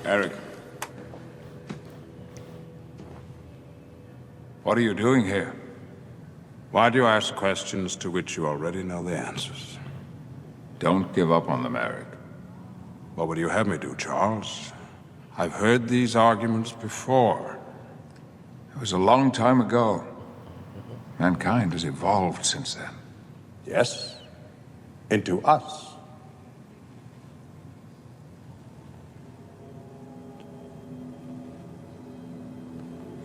Eric. What are you doing here? Why do you ask questions to which you already know the answers? Don't give up on them, Eric. What would you have me do, Charles? I've heard these arguments before. It was a long time ago. Mankind has evolved since then. Yes, into us.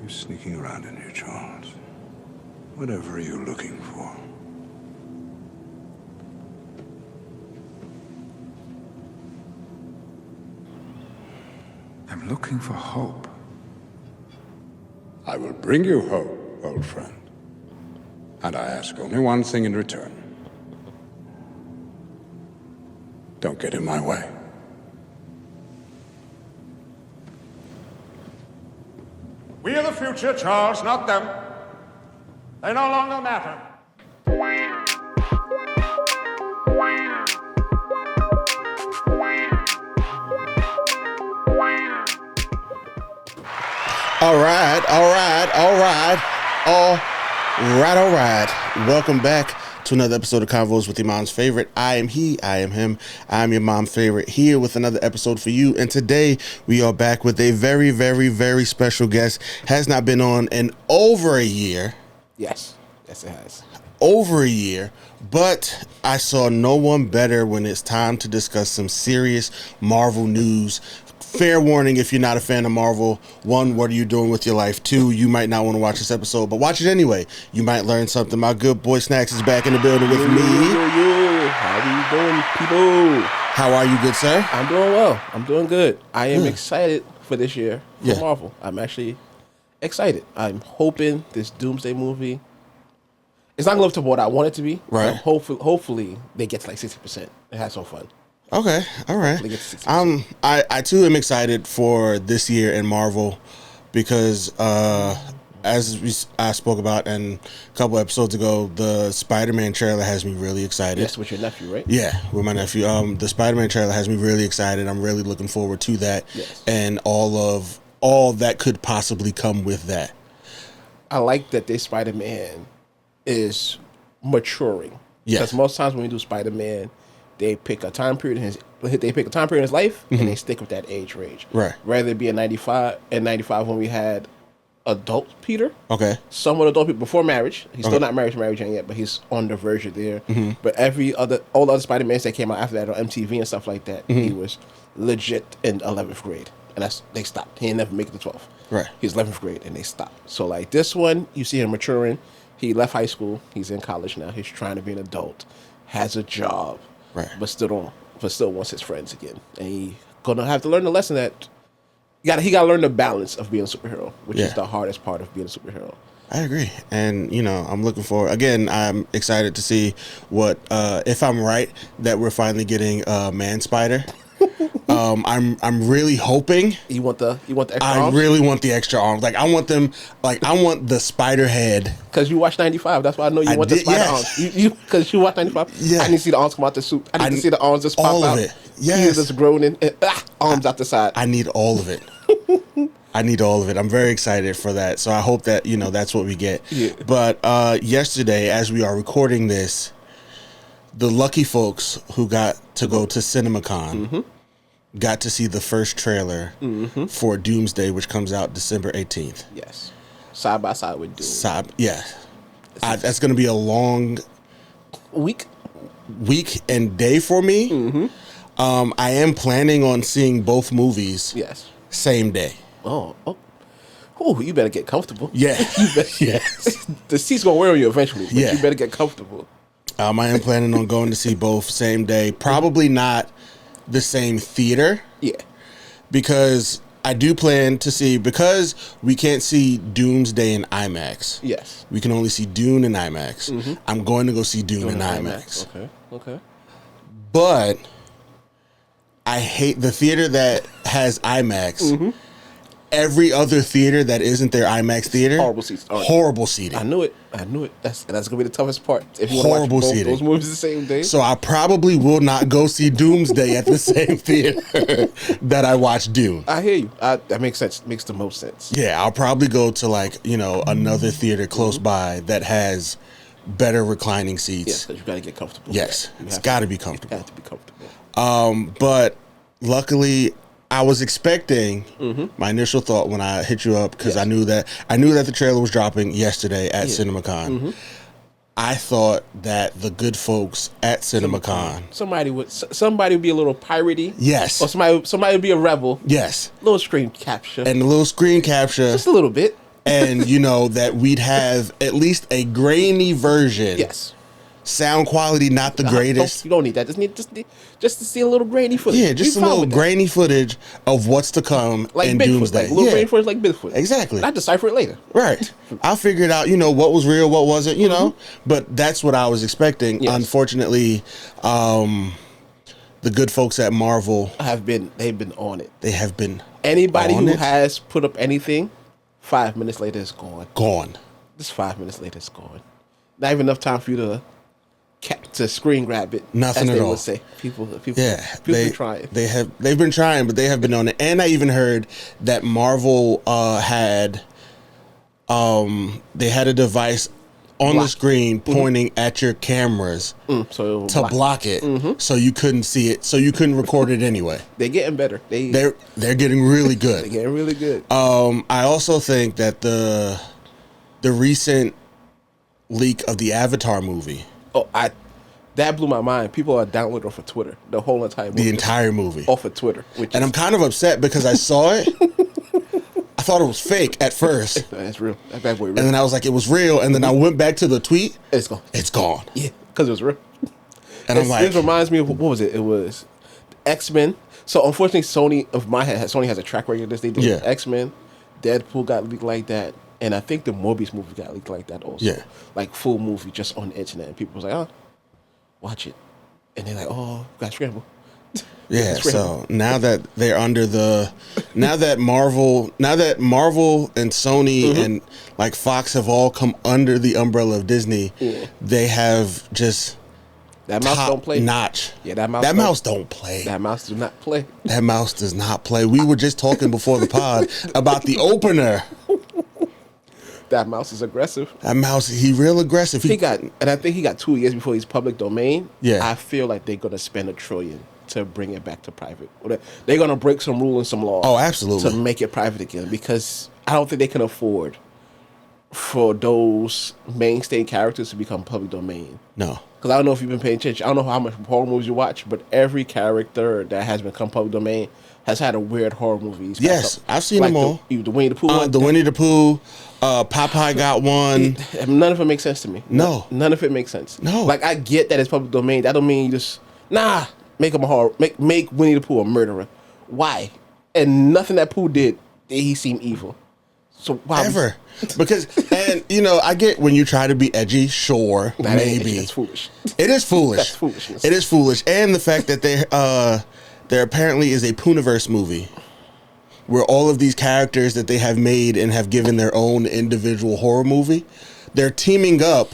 You're sneaking around in here, Charles. Whatever are you looking for? I'm looking for hope. I will bring you hope, old friend. And I ask only one thing in return. Don't get in my way. We are the future, Charles, not them. They no longer matter. All right. Welcome back to another episode of Convos with your mom's favorite. I am he, I am him, I'm your mom's favorite, here with another episode for you. And today we are back with a very, very, very special guest. Has not been on in over a year. Yes, it has. Over a year, but I saw no one better when it's time to discuss some serious Marvel news. Fair warning, if you're not a fan of Marvel, one, what are you doing with your life? Two, you might not want to watch this episode, but watch it anyway. You might learn something. My good boy Snaxx is back in the building with me. How are you doing, people? How are you, good sir? I'm doing well. I'm doing good. I am excited for this year for Marvel. I'm actually excited. I'm hoping this Doomsday movie, it's not going to live up to what I want it to be. Right. Hopefully they get to like 60% and have some fun. Okay, all right. I too am excited for this year in Marvel because I spoke about in a couple episodes ago, the Spider-Man trailer has me really excited. Yes, with your nephew, right? Yeah, with my nephew. The Spider-Man trailer has me really excited. I'm really looking forward to that, and all that could possibly come with that. I like that this Spider-Man is maturing. Yes. Because most times when we do Spider-Man, they pick a time period in his life, and they stick with that age range. Right. Rather it be in 95 when we had adult Peter. Okay. Somewhat adult Peter before marriage. He's still not married to Mary Jane yet, but he's on the verge of there. But all the other Spider-Mans that came out after that on MTV and stuff like that, he was legit in 11th grade. And they stopped. He didn't never make it to 12th. Right. He's 11th grade and they stopped. So like this one, you see him maturing. He left high school. He's in college now. He's trying to be an adult. Has a job. Right. But still wants his friends again. And he gonna have to learn the lesson that he gotta learn the balance of being a superhero, which is the hardest part of being a superhero. I agree. And, I'm looking for, again, I'm excited to see what, if I'm right, that we're finally getting Man Spider. I'm really hoping. You want the extra arms? I really want the extra arms. Like, I want them, I want the spider head. Because you watched 95. That's why I know you want the spider arms. Because you watched 95. Yeah. I need to see the arms come out the suit. I need to see the arms just pop out. All of it. Yes. He's just groaning. And, arms out the side. I need all of it. I'm very excited for that. So I hope that, that's what we get. Yeah. But yesterday, as we are recording this, the lucky folks who got to go to Cinemacon got to see the first trailer for Doomsday, which comes out December 18th. Yes. Side by side with Doom. That's going to be a long week and day for me. I am planning on seeing both movies same day. Oh, you better get comfortable. Yeah. Yes. The seat's going to wear on you eventually, but you better get comfortable. I am planning on going to see both same day. Probably not the same theater. Yeah. Because I do plan to see, because we can't see Doomsday in IMAX. Yes. We can only see Dune in IMAX. I'm going to go see Dune in IMAX. Okay. But I hate the theater that has IMAX. every other theater that isn't their IMAX theater, Horrible seats. Horrible seating. I knew it. That's gonna be the toughest part. If you Horrible want to watch seating. those movies the same day. So I probably will not go see Doomsday at the same theater that I watched Dune. I hear you. That makes sense. Makes the most sense. Yeah, I'll probably go to like, another theater close by that has better reclining seats. Yes, because you got to get comfortable. Yes, it's got to be comfortable. Got to be comfortable. But luckily, I was expecting my initial thought when I hit you up because I knew that the trailer was dropping yesterday at Cinemacon. I thought that the good folks at Cinemacon, somebody would be a little piratey. yes, Or somebody would be a rebel. yes, Little screen capture. and the little screen capture, Just a little bit. and that we'd have at least a grainy version. Yes. Sound quality not the greatest. You don't need that. Just to see a little grainy footage. Yeah, just a We fine little with that. grainy footage of what's to come like in Bigfoot, Doomsday. like little Yeah, grainy footage like Bigfoot. exactly. I decipher it later. Right. I'll figure it out, what was real, what wasn't, But that's what I was expecting. Yes. Unfortunately, the good folks at Marvel, They've been on it. they have been Anybody on who it. has put up anything, 5 minutes later it's gone. Gone. Just 5 minutes later it's gone. Not even enough time for you to screen grab it. Nothing as at they all. would say. People Yeah, been trying. They've been trying, but they have been on it. And I even heard that Marvel had they had a device on the screen pointing at your cameras So to block it, so you couldn't see it, so you couldn't record it anyway. they're getting better. They're getting really They're good. getting really good. I also think that the recent leak of the Avatar movie, That blew my mind. People are downloading off of Twitter. The whole entire movie. the entire movie, Off of Twitter. Which and I'm kind of upset because I saw it. I thought it was fake at first, That's real. That bad boy real. and then I was like, it was real, and then I went back to the tweet. It's gone. It's gone, Yeah, because it was real. and I'm like, This reminds me of, what was it? It was X-Men. So unfortunately, Sony has a track record of this. They did Yeah. X-Men, Deadpool got leaked like that, and I think the Morbius movie got leaked like that also. Yeah. Like full movie just on the internet, and people was like, watch it, and they're like, got scramble. yeah. It's real. So now that they're under now that Marvel and Sony and like Fox have all come under the umbrella of Disney, they have just That mouse top don't play. notch. Yeah, that mouse don't play. That mouse do not play. That mouse does not play. We were just talking before the pod about the opener. That mouse is aggressive. That mouse, he real aggressive. And I think he got 2 years before he's public domain. Yeah. I feel like they're gonna spend $1 trillion to bring it back to private. Or they're gonna break some rule and some law. Oh, absolutely. To make it private again, because I don't think they can afford for those mainstay characters to become public domain. No. Because I don't know if you've been paying attention. I don't know how much horror movies you watch, but every character that has become public domain has had a weird horror movie. Yes, I've seen them all. The Winnie the Pooh one. The Winnie the Pooh, Popeye got one. None of it makes sense to me. No. None of it makes sense. No. Like, I get that it's public domain. That don't mean you just make him a horror. Make Winnie the Pooh a murderer. Why? And nothing that Pooh did he seem evil. So why Ever. Because, and I get when you try to be edgy, sure, maybe. It's foolish. It is foolish. That's foolishness. It is foolish. And the fact that there apparently is a Pooniverse movie where all of these characters that they have made and have given their own individual horror movie, they're teaming up.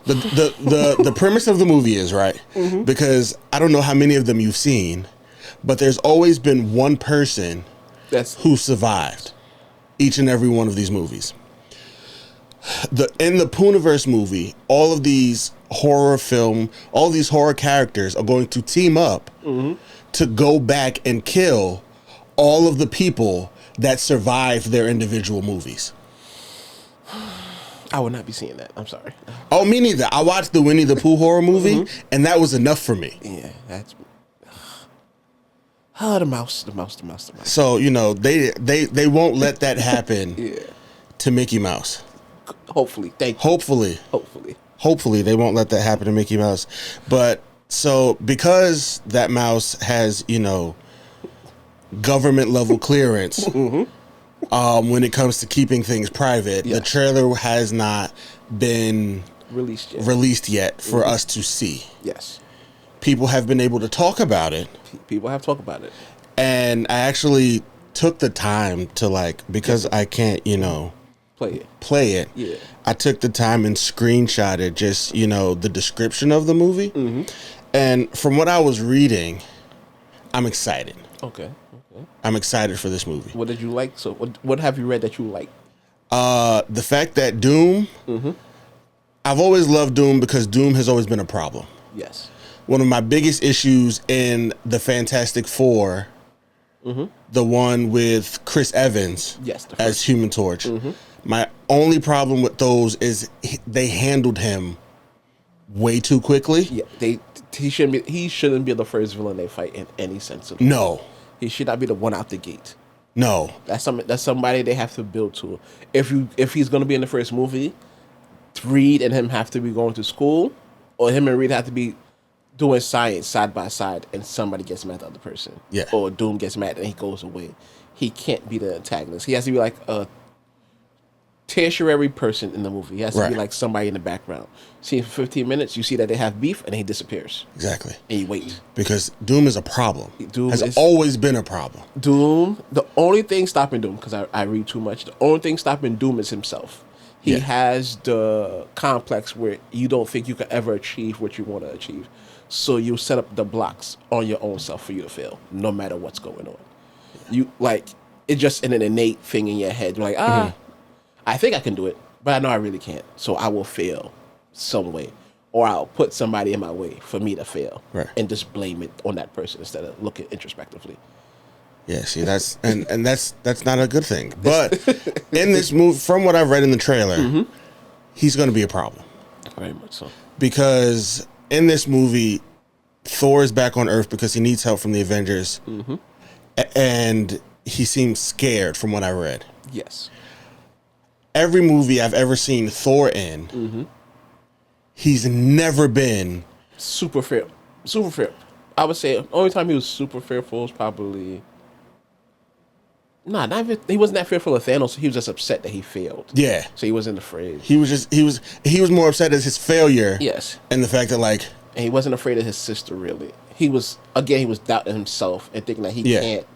The premise of the movie is right, because I don't know how many of them you've seen, but there's always been one person who survived each and every one of these movies. In the Pooniverse movie, all these horror characters are going to team up to go back and kill all of the people that survived their individual movies. I would not be seeing that. I'm sorry. Oh, me neither. I watched the Winnie the Pooh horror movie, and that was enough for me. Yeah, that's. The mouse. So they won't let that happen to Mickey Mouse. Hopefully, Hopefully they won't let that happen to Mickey Mouse. But so because that mouse has government level clearance when it comes to keeping things private, the trailer has not been released yet for us to see. Yes. People have been able to talk about it. People have talked about it. And I actually took the time to like, because I can't, play it. Yeah. I took the time and screenshotted just, the description of the movie. Mm-hmm. And from what I was reading, I'm excited. Okay. I'm excited for this movie. What did you like? So what have you read that you like? The fact that Doom, I've always loved Doom because Doom has always been a problem. Yes. One of my biggest issues in the Fantastic Four, the one with Chris Evans as Human Torch, my only problem with those is they handled him way too quickly. Yeah, he shouldn't be the first villain they fight in any sense of it. No. He should not be the one out the gate. No. That's somebody they have to build to. If he's going to be in the first movie, Reed and him have to be going to school, or him and Reed have to be doing science side by side, and somebody gets mad at the other person. Yeah. Or Doom gets mad and he goes away. He can't be the antagonist. He has to be like a tertiary person in the movie. He has to be like somebody in the background. See him for 15 minutes, you see that they have beef, and then he disappears. Exactly. And you wait. Because Doom is a problem. Doom has always been a problem. Doom, the only thing stopping Doom, because I read too much, the only thing stopping Doom is himself. He has the complex where you don't think you can ever achieve what you want to achieve. So you set up the blocks on your own self for you to fail, no matter what's going on. You it's just an innate thing in your head. You're like, I think I can do it, but I know I really can't. So I will fail some way, or I'll put somebody in my way for me to fail, and just blame it on that person instead of looking introspectively. Yeah, see, that's not a good thing. But in this movie, from what I've read in the trailer, he's going to be a problem. Very much so. Because in this movie, Thor is back on Earth because he needs help from the Avengers, and he seems scared from what I read. Yes. Every movie I've ever seen Thor in, he's never been super fair. Super fair. I would say the only time he was super fearful was probably he wasn't that fearful of Thanos. He was just upset that he failed. Yeah. So he wasn't afraid. He was more upset at his failure. Yes. And the fact that and he wasn't afraid of his sister really. He was doubting himself and thinking that he can't.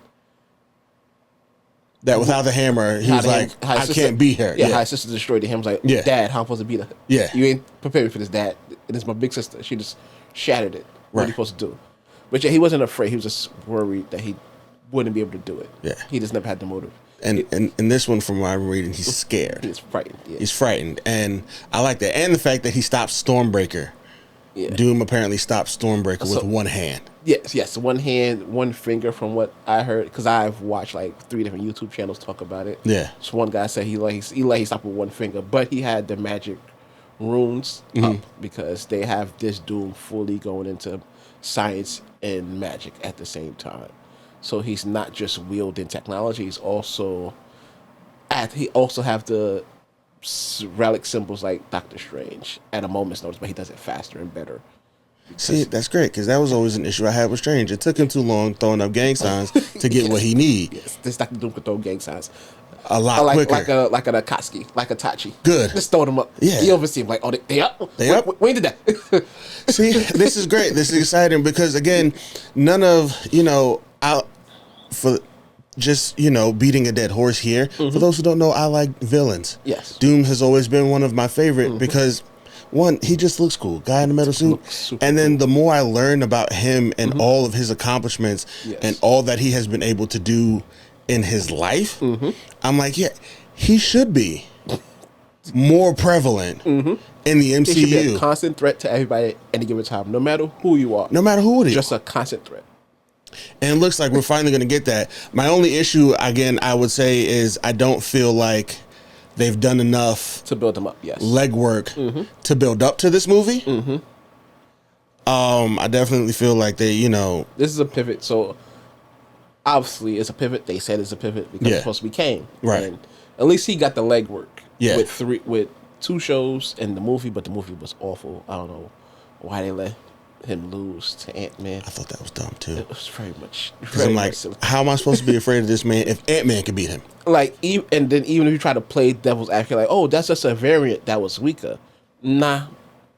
That without the hammer, he was like, I can't be here. Yeah, how his sister destroyed him. I was like, Dad, how am I supposed to beat her? Yeah. You ain't prepared me for this, Dad. And it's my big sister. She just shattered it. What are you supposed to do? But yeah, he wasn't afraid. He was just worried that he wouldn't be able to do it. Yeah. He just never had the motive. And in this one, from what I'm reading, he's scared. He's frightened. Yeah. He's frightened. And I like that. And the fact that he stopped Stormbreaker. Yeah. Doom apparently stopped Stormbreaker with one hand. Yes. One hand, one finger from what I heard. Because I've watched 3 different YouTube channels talk about it. Yeah. So one guy said he stopped with one finger. But he had the magic runes up because they have this Doom fully going into science and magic at the same time. So he's not just wielding technology. He also have the relic symbols like Doctor Strange at a moment's notice, but he does it faster and better. See, that's great because that was always an issue I had with Strange. It took him too long throwing up gang signs to get what he need. Yes, this Doctor Doom could throw gang signs a lot quicker, like an Akatsuki, like a Tachi. Good, just throw them up. Yeah, you oversee him like, they up. They up. When did that? See, this is great. This is exciting because again, none of beating a dead horse here. For those who don't know, I like villains. Yes, Doom has always been one of my favorite because. One, he just looks cool. Guy in the metal suit. And then the more I learn about him and all of his accomplishments and all that he has been able to do in his life, I'm like, yeah, he should be more prevalent in the MCU. He should be a constant threat to everybody at any given time, no matter who you are. No matter who it is. Just a constant threat. And it looks like we're finally going to get that. My only issue, again, I would say is I don't feel like they've done enough to build them up. Yes, legwork to build up to this movie. I definitely feel like they, this is a pivot. So obviously, it's a pivot. They said it's a pivot because it's supposed to be Kane, right? And at least he got the legwork. Yeah, with 2 shows in the movie, but the movie was awful. I don't know why they let him lose to Ant-Man. I thought that was dumb too. It was very much. Because I'm like, how am I supposed to be afraid of this man if Ant-Man can beat him? And then even if you try to play devil's advocate, that's just a variant that was weaker. Nah,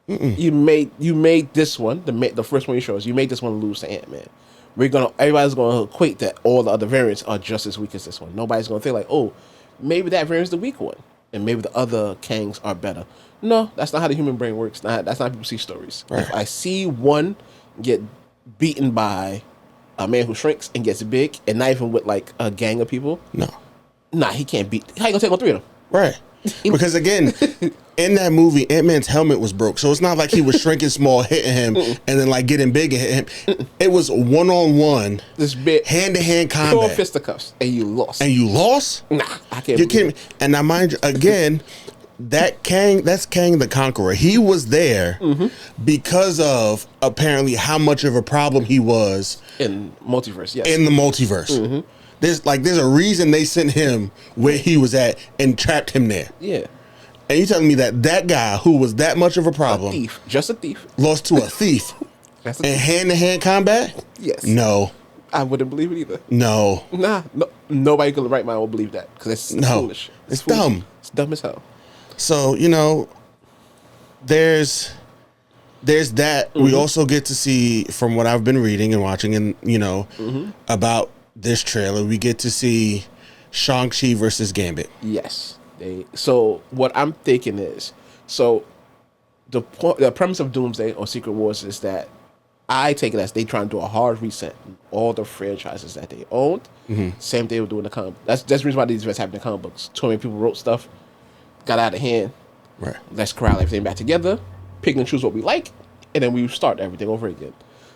you made this one the first one you showed us. You made this one lose to Ant-Man, everybody's gonna equate that all the other variants are just as weak as this one. Nobody's gonna think like, oh, maybe that variant's the weak one, and maybe the other Kangs are better. No, that's not how the human brain works. That's not how people see stories. Right. If I see one get beaten by a man who shrinks and gets big, and not even with like a gang of people, nah, he can't beat. How you gonna take on 3 of them? Right. Because again, in that movie, Ant-Man's helmet was broke. So it's not like he was shrinking small, hitting him, and then like getting big and hitting him. It was one-on-one, This bit hand-to-hand pure combat. fisticuffs, and you lost. And you lost? Nah, I can't. You're believe kidding me. it. And now mind you, again, that's Kang the Conqueror. He was there because of apparently how much of a problem he was In multiverse, yes. in the multiverse. There's a reason they sent him where he was at and trapped him there. Yeah. And you telling me that guy who was that much of a problem, Thief. Just a thief. lost to a thief That's a in thief. hand-to-hand combat? Yes. No. I wouldn't believe it either. No. Nah, no, nobody could right mind will believe that because it's No. foolish. It's foolish. dumb. It's dumb as hell. So, there's that. We also get to see, from what I've been reading and watching, and about this trailer, we get to see Shang-Chi versus Gambit. Yes. So what I'm thinking is, the premise of Doomsday or Secret Wars is that I take it as they trying to do a hard reset in all the franchises that they owned. Same thing they were doing the comic. That's the reason why these events happen in comic books. Too many people wrote stuff, got out of hand. Right. Let's corral everything back together, pick and choose what we like, and then we start everything over again.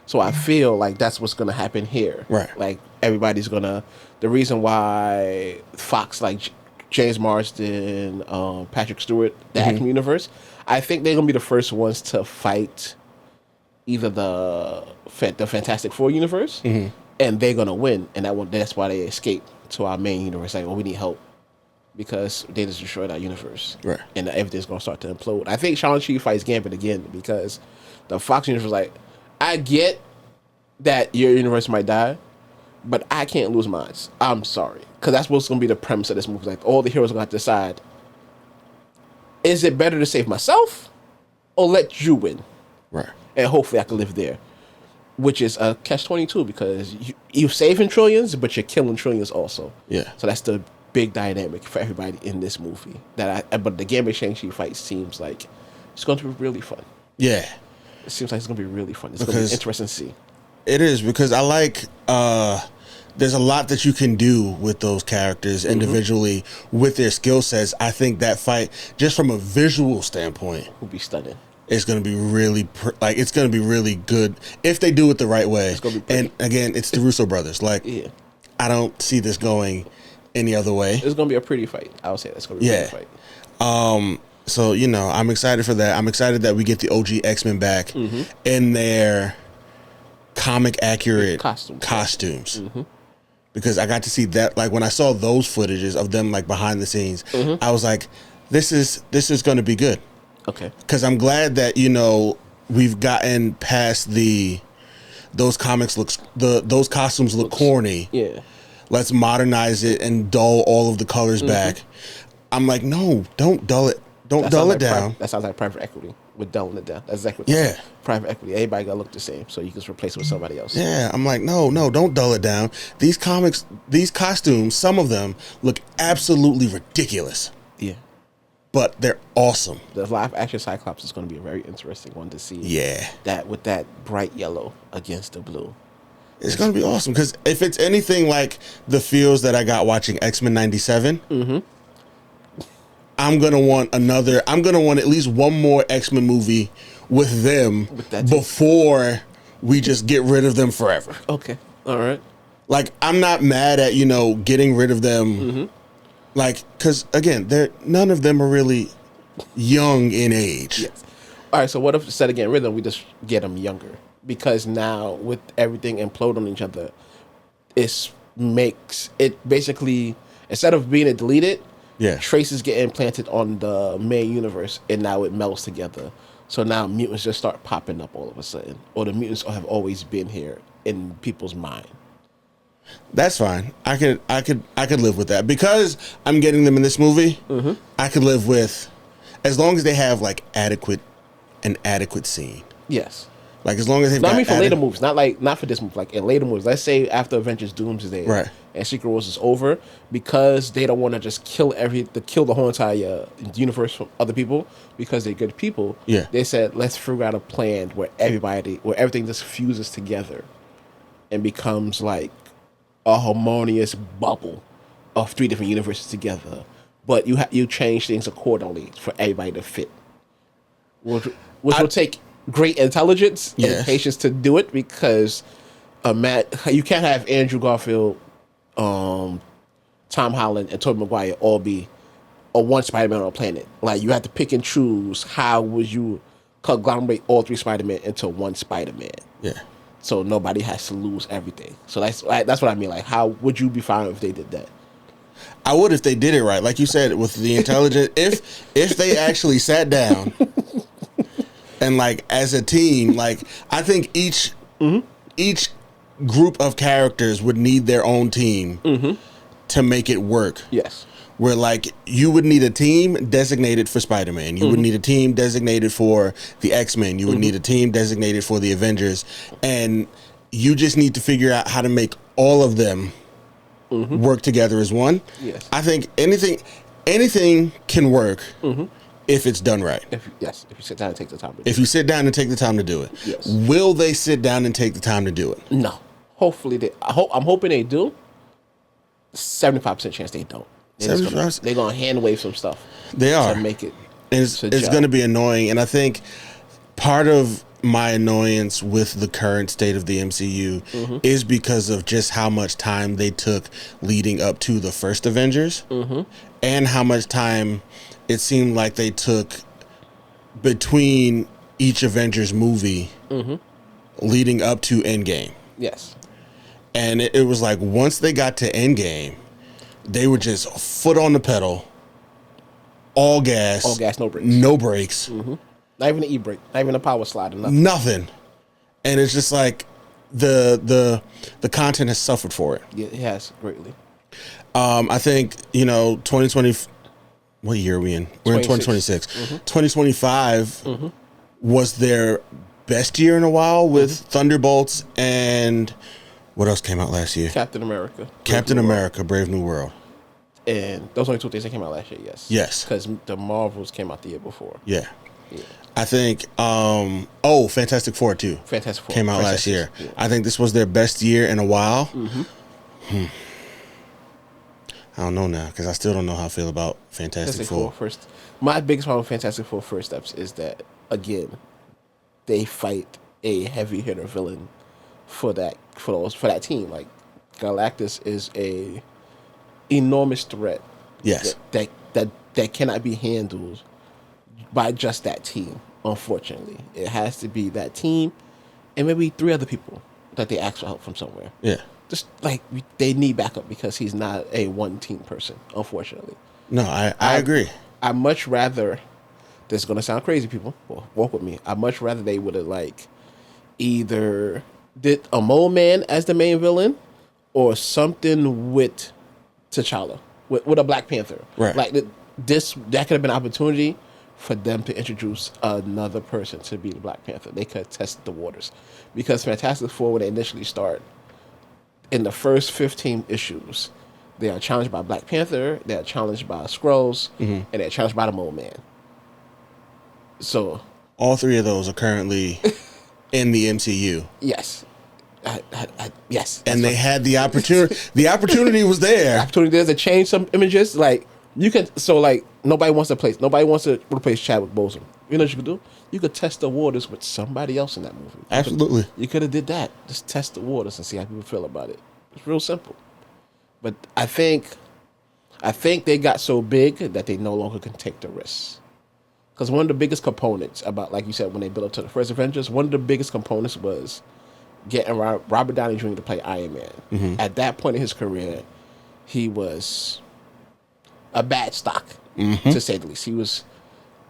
So I feel like that's what's gonna happen here. Right. Like everybody's gonna. The reason why Fox like James Marsden, Patrick Stewart, the Action Universe, I think they're gonna be the first ones to fight either the Fantastic Four universe, and they're gonna win, and that's why they escape to our main universe. Like, well, we need help because they just destroyed our universe, Right. and everything's gonna start to implode. I think Shang-Chi fights Gambit again because the Fox universe is like, I get that your universe might die, but I can't lose mine. I'm sorry, because that's what's gonna be the premise of this movie. Like, all the heroes are gonna have to decide: is it better to save myself or let you win? Right. And hopefully I can live there, which is a catch-22 because you're saving trillions, but you're killing trillions also. Yeah. So that's the big dynamic for everybody in this movie. But the Gambit Shang-Chi fight seems like it's going to be really fun. Yeah. It seems like it's going to be really fun. It's going to be interesting to see. It is, because I like, there's a lot that you can do with those characters individually with their skill sets. I think that fight, just from a visual standpoint, Will be stunning. it's going to be really, it's going to be really good if they do it the right way. It's gonna be pretty. And again, it's the Russo brothers. Like, Yeah. I don't see this going any other way. It's going to be a pretty fight. I would say that's going to be a pretty fight. So, I'm excited for that. I'm excited that we get the OG X-Men back in their comic accurate costumes. Because I got to see that, like, when I saw those footages of them, like, behind the scenes, I was like, this is going to be good. Okay. Because I'm glad that, we've gotten past those costumes look corny. Yeah. Let's modernize it and dull all of the colors back. I'm like, no, don't dull it. Don't dull it down. That sounds like private equity. We're dulling it down. That's exactly what Yeah. private equity. Everybody got to look the same, so you can just replace it with somebody else. Yeah, I'm like, no, don't dull it down. These costumes, some of them look absolutely ridiculous, Yeah. but they're awesome. The live action Cyclops is going to be a very interesting one to see. Yeah. That with that bright yellow against the blue. It's going to be awesome, because if it's anything like the feels that I got watching X-Men 97, I'm going to want at least one more X-Men movie with them before we just get rid of them forever. Okay. All right. Like, I'm not mad at, getting rid of them. Like, because, again, none of them are really young in age. Yes. All right. So what if instead of getting rid of them, we just get them younger? Because now with everything implode on each other, it makes it basically, instead of being deleted, traces get implanted on the main universe, and now it melts together. So now mutants just start popping up all of a sudden, or the mutants have always been here in people's mind. That's fine. I could live with that, because I'm getting them in this movie. I could live with, as long as they have like an adequate scene. Yes. Like, as long as they've No, got I mean for added- later movies, not for this movie. Like in later movies, let's say after Avengers Doomsday, Right. and Secret Wars is over, because they don't want to just kill the whole entire universe from other people because they're good people. Yeah. They said let's figure out a plan where everything just fuses together, and becomes like a harmonious bubble of 3 different universes together. But you change things accordingly for everybody to fit, which will take great intelligence and Yes. patience to do it, because you can't have Andrew Garfield, Tom Holland, and Tobey Maguire all be a one Spider-Man on a planet. Like, you have to pick and choose how would you conglomerate all 3 Spider-Man into one Spider-Man, Yeah. so nobody has to lose everything. So that's what I mean. Like, how would you be fine if they did that? I would if they did it right, like you said, with the intelligence. if they actually sat down and, like, as a team, like, I think each group of characters would need their own team to make it work. Yes. Where, like, you would need a team designated for Spider-Man. You would need a team designated for the X-Men. You would need a team designated for the Avengers. And you just need to figure out how to make all of them work together as one. Yes. I think anything can work if it's done right. If you sit down and take the time to do If you sit down and take the time to do it. Yes. Will they sit down and take the time to do it? it. No. Hopefully I'm hoping they do. 75% chance they don't. They're 75%? gonna hand wave some stuff. They are. To make it. And it's going to be annoying. And I think part of my annoyance with the current state of the MCU is because of just how much time they took leading up to the first Avengers, and how much time it seemed like they took between each Avengers movie leading up to Endgame. Yes. And it was like, once they got to Endgame, they were just foot on the pedal, all gas, No brakes. no brakes. Not even an e-brake. Not even a power slide. Or nothing. Nothing. And it's just like the content has suffered for it. Yeah, it has greatly. I think, 2020, what year are we in? We're in 2026. 2025 was their best year in a while with Thunderbolts and what else came out last year? Captain America. Captain America, Brave New World. And those are only 2 things that came out last year, yes. Yes. Because the Marvels came out the year before. Yeah. Yeah. I think, Fantastic Four too. Fantastic Four. Came out last year. Yeah. I think this was their best year in a while. I don't know now, because I still don't know how I feel about Fantastic Four. First. My biggest problem with Fantastic Four First Steps is that, again, they fight a heavy hitter villain for that team. Like, Galactus is a enormous threat. Yes. That cannot be handled by just that team. Unfortunately, it has to be that team and maybe 3 other people that they ask for help from somewhere. Yeah. Just like they need backup because he's not a one team person. Unfortunately, No, I agree. I much rather. This is gonna sound crazy, people. Well, walk with me. I much rather they would have either did a mole man as the main villain, or something with T'Challa, with a Black Panther. Right. Like that could have been an opportunity for them to introduce another person to be the Black Panther. They could test the waters, because Fantastic Four, when they initially start, in the first 15 issues, they are challenged by Black Panther, they are challenged by Skrulls, and they're challenged by the Mole Man. So, All 3 of those are currently in the MCU. yes. Yes. And they had the opportunity. The opportunity was there. Opportunity there to change some images. Nobody wants to replace Chadwick Boseman. You know what you could do? You could test the waters with somebody else in that movie. Absolutely. You could have did that. Just test the waters and see how people feel about it. It's real simple. But I think they got so big that they no longer can take the risks. Because one of the biggest components about, like you said, when they built up to the first Avengers, one of the biggest components was getting Robert Downey Jr. to play Iron Man. At that point in his career, he was a bad stock, to say the least. He was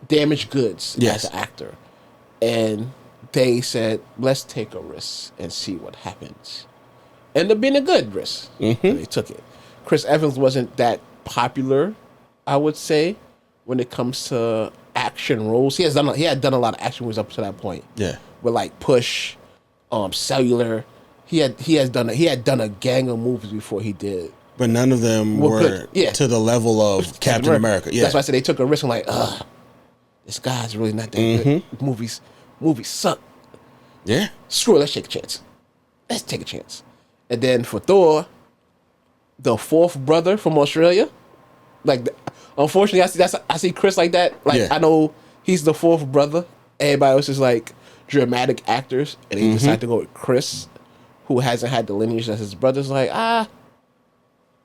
damaged goods as an actor. And they said, let's take a risk and see what happens. Ended up being a good risk. They took it. Chris Evans wasn't that popular, I would say, when it comes to action roles. He had done a lot of action movies up to that point. Yeah. with like Push, Cellular. He had done a gang of movies before he did. But none of them were to the level of Captain America. Yeah, that's why I said they took a risk. I'm like, this guy's really not that good. Movies suck. Yeah. Screw it, let's take a chance. Let's take a chance. And then for Thor, the fourth brother from Australia, like, unfortunately, I see Chris like that. Like, I know he's the fourth brother. Everybody else is like dramatic actors, and they decide to go with Chris, who hasn't had the lineage as his brother's. Like,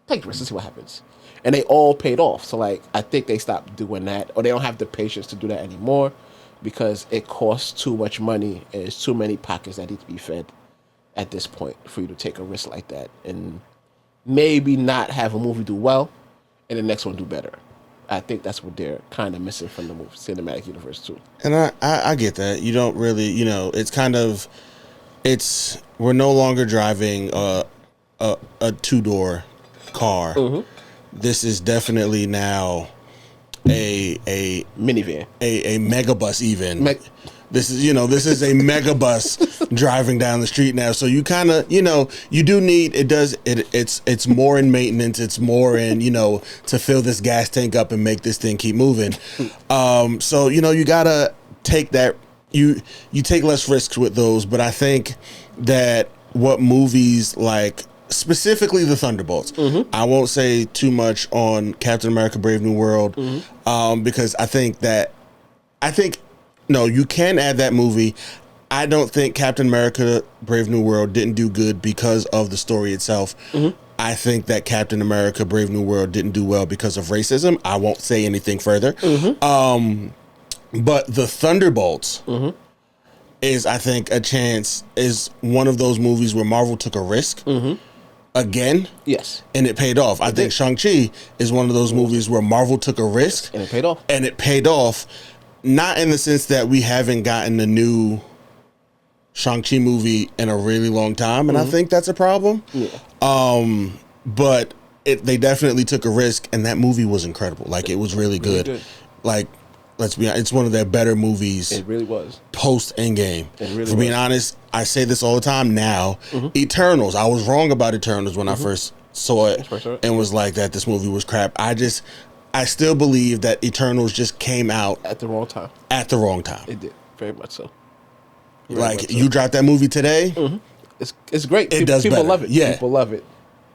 take risks and see what happens. And they all paid off. So, like, I think they stopped doing that, or they don't have the patience to do that anymore, because it costs too much money and there's too many pockets that need to be fed at this point for you to take a risk like that and maybe not have a movie do well and the next one do better. I think that's what they're kind of missing from the movie cinematic universe too. And I get that. You don't really, it's kind of, we're no longer driving a two-door car. This is definitely now a minivan, a megabus even. This is a megabus driving down the street now. So you kind of, you do need, it's more in maintenance. It's more in, to fill this gas tank up and make this thing keep moving. So, you gotta take that, you take less risks with those. But I think that what movies like, specifically the Thunderbolts, I won't say too much on Captain America Brave New World, because no, you can add that movie. I don't think Captain America Brave New World didn't do good because of the story itself. I think that Captain America Brave New World didn't do well because of racism. I won't say anything further. But the Thunderbolts is, I think, is one of those movies where Marvel took a risk. Again, yes, and it paid off. I think Shang-Chi is one of those movies where Marvel took a risk, and it paid off. And it paid off, not in the sense that we haven't gotten a new Shang-Chi movie in a really long time, and I think that's a problem. But they definitely took a risk, and that movie was incredible. Like, it was really good. Like, let's be honest, it's one of their better movies. It really was. Post Endgame. Really For being honest, I say this all the time now. Eternals. I was wrong about Eternals when I first saw it and was like that this movie was crap. I still believe that Eternals just came out at the wrong time. It did, very much so. You dropped that movie today. It's great. It does people better. love it. Yeah, people love it.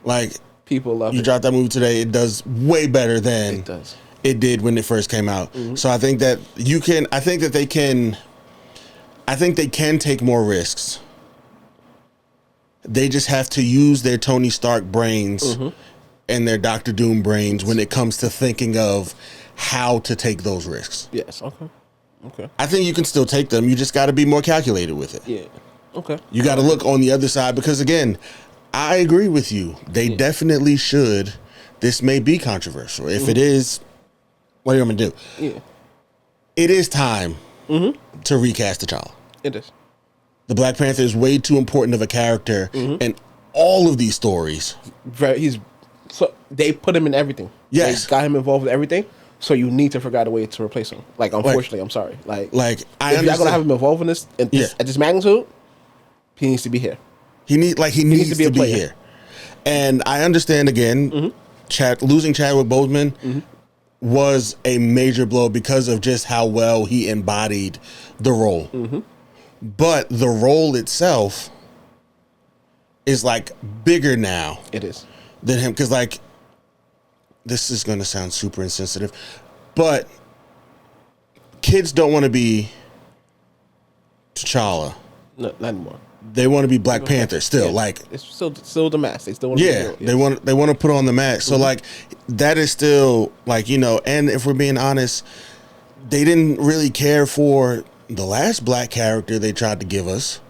Like, people love it. You dropped that movie today. It does way better than it did when it first came out. So I think that I think they can take more risks. They just have to use their Tony Stark brains and their Doctor Doom brains when it comes to thinking of how to take those risks. Yes. Okay. I think you can still take them. You just got to be more calculated with it. Yeah. Okay. You got to look on the other side, because again, I agree with you. They definitely should. This may be controversial. If it is, what are you going to do? Yeah. It is time to recast T'Challa. It is. The Black Panther is way too important of a character in all of these stories. So they put him in everything. Yes. They got him involved with everything. So you need to figure out a way to replace him. Like, unfortunately, I'm sorry. Like I if you're gonna have him involved in this, at this magnitude, he needs to be here. He needs to be here. And I understand again, losing Chadwick Boseman was a major blow because of just how well he embodied the role. But the role itself is like bigger now. It is. Than him, because like, this is going to sound super insensitive, but kids don't want to be T'Challa. No, not anymore. They want to be Black Panther still. Yeah. Like, it's still the mask. They still want to be real. Yes. They want to put on the mask. So like, that is still like, and if we're being honest, they didn't really care for the last black character they tried to give us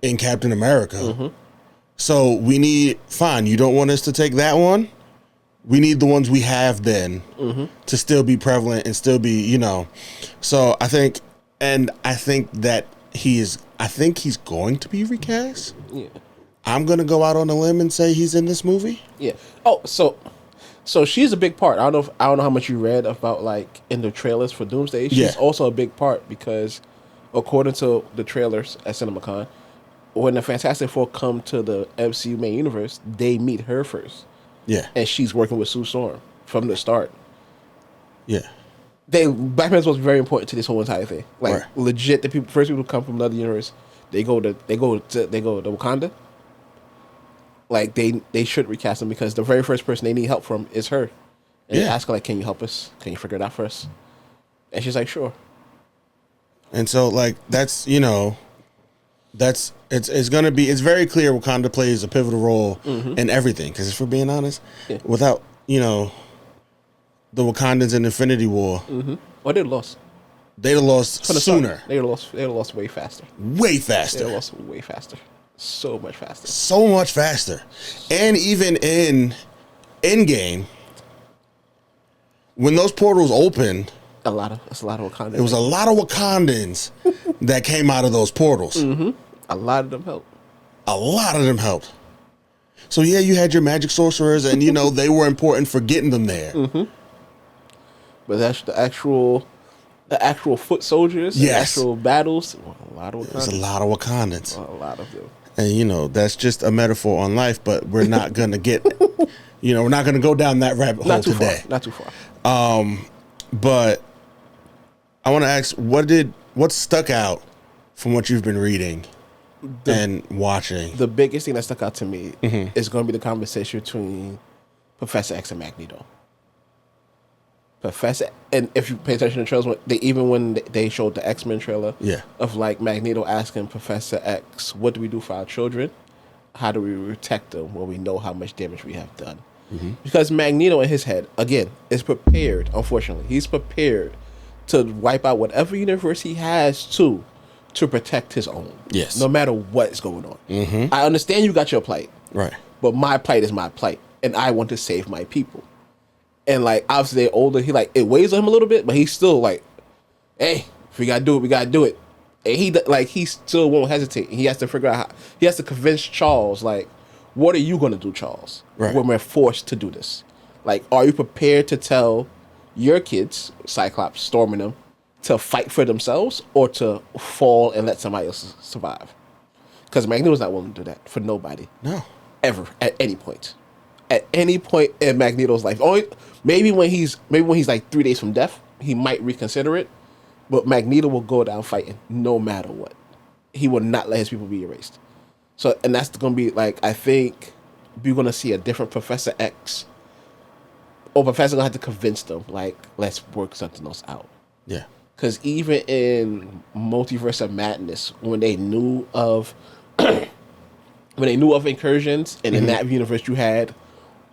in Captain America. So we need, fine, you don't want us to take that one? We need the ones we have then to still be prevalent and still be, So I think that he's going to be recast. Yeah. I'm going to go out on a limb and say he's in this movie. Yeah. Oh, so she's a big part. I don't know how much you read about, like, in the trailers for Doomsday. She's also a big part because according to the trailers at Cinemacon, when the Fantastic Four come to the MCU main universe, they meet her first. Yeah. And she's working with Sue Storm from the start. Yeah. Black Panther's supposed to be very important to this whole entire thing. Like Right. legit, the first people who come from another universe, they go to Wakanda. Like they should recast them because the very first person they need help from is her. And they Yeah. ask her like, "Can you help us? Can you figure it out for us?" And she's like, "Sure." And so like that's it's gonna be it's very clear Wakanda plays a pivotal role in everything because if we're being honest, without the Wakandans in Infinity War, Or they lost. they'd have lost From the start, sooner, They lost. They lost way faster. way They faster, lost way faster. So much faster. so much faster, and even in Endgame, when those portals opened, It's a lot of Wakanda. it was a lot of Wakandans that came out of those portals. a lot of them help. A lot of them helped. So yeah, you had your magic sorcerers, and they were important for getting them there. But that's the actual foot soldiers. Yes. The actual battles. A lot of There's a Wakandans. lot of Wakandans, A lot of them. and that's just a metaphor on life. But we're not gonna get, we're not gonna go down that rabbit hole Not too today. far. Not too far. But I want to ask, what stuck out from what you've been reading and watching? The biggest thing that stuck out to me is going to be the conversation between Professor X and Magneto. And if you pay attention to the trailers, when they showed the X-Men trailer, Yeah. of like Magneto asking Professor X, "What do we do for our children? How do we protect them when we know how much damage we have done?" Because Magneto in his head, again, is prepared. Unfortunately, he's prepared to wipe out whatever universe he has to protect his own. Yes. No matter what's going on. I understand you got your plight. Right. But my plight is my plight, and I want to save my people. And like obviously they're older, it weighs on him a little bit, but he's still like, "Hey, if we gotta do it, we gotta do it." And he still won't hesitate. He has to figure out he has to convince Charles, like, what are you gonna do, Charles? Right. When we're forced to do this, like, are you prepared to tell your kids, Cyclops, Storming them, to fight for themselves or to fall and let somebody else survive? Because Magneto's not willing to do that for nobody. No. Ever at any point in Magneto's life. Only maybe when he's like 3 days from death, he might reconsider it. But Magneto will go down fighting no matter what. He will not let his people be erased. So, and that's gonna be like, I think we're gonna see a different Professor X. Or Professor gonna have to convince them, like, let's work something else out. Yeah. Because even in Multiverse of Madness, when they knew of incursions, and in that universe you had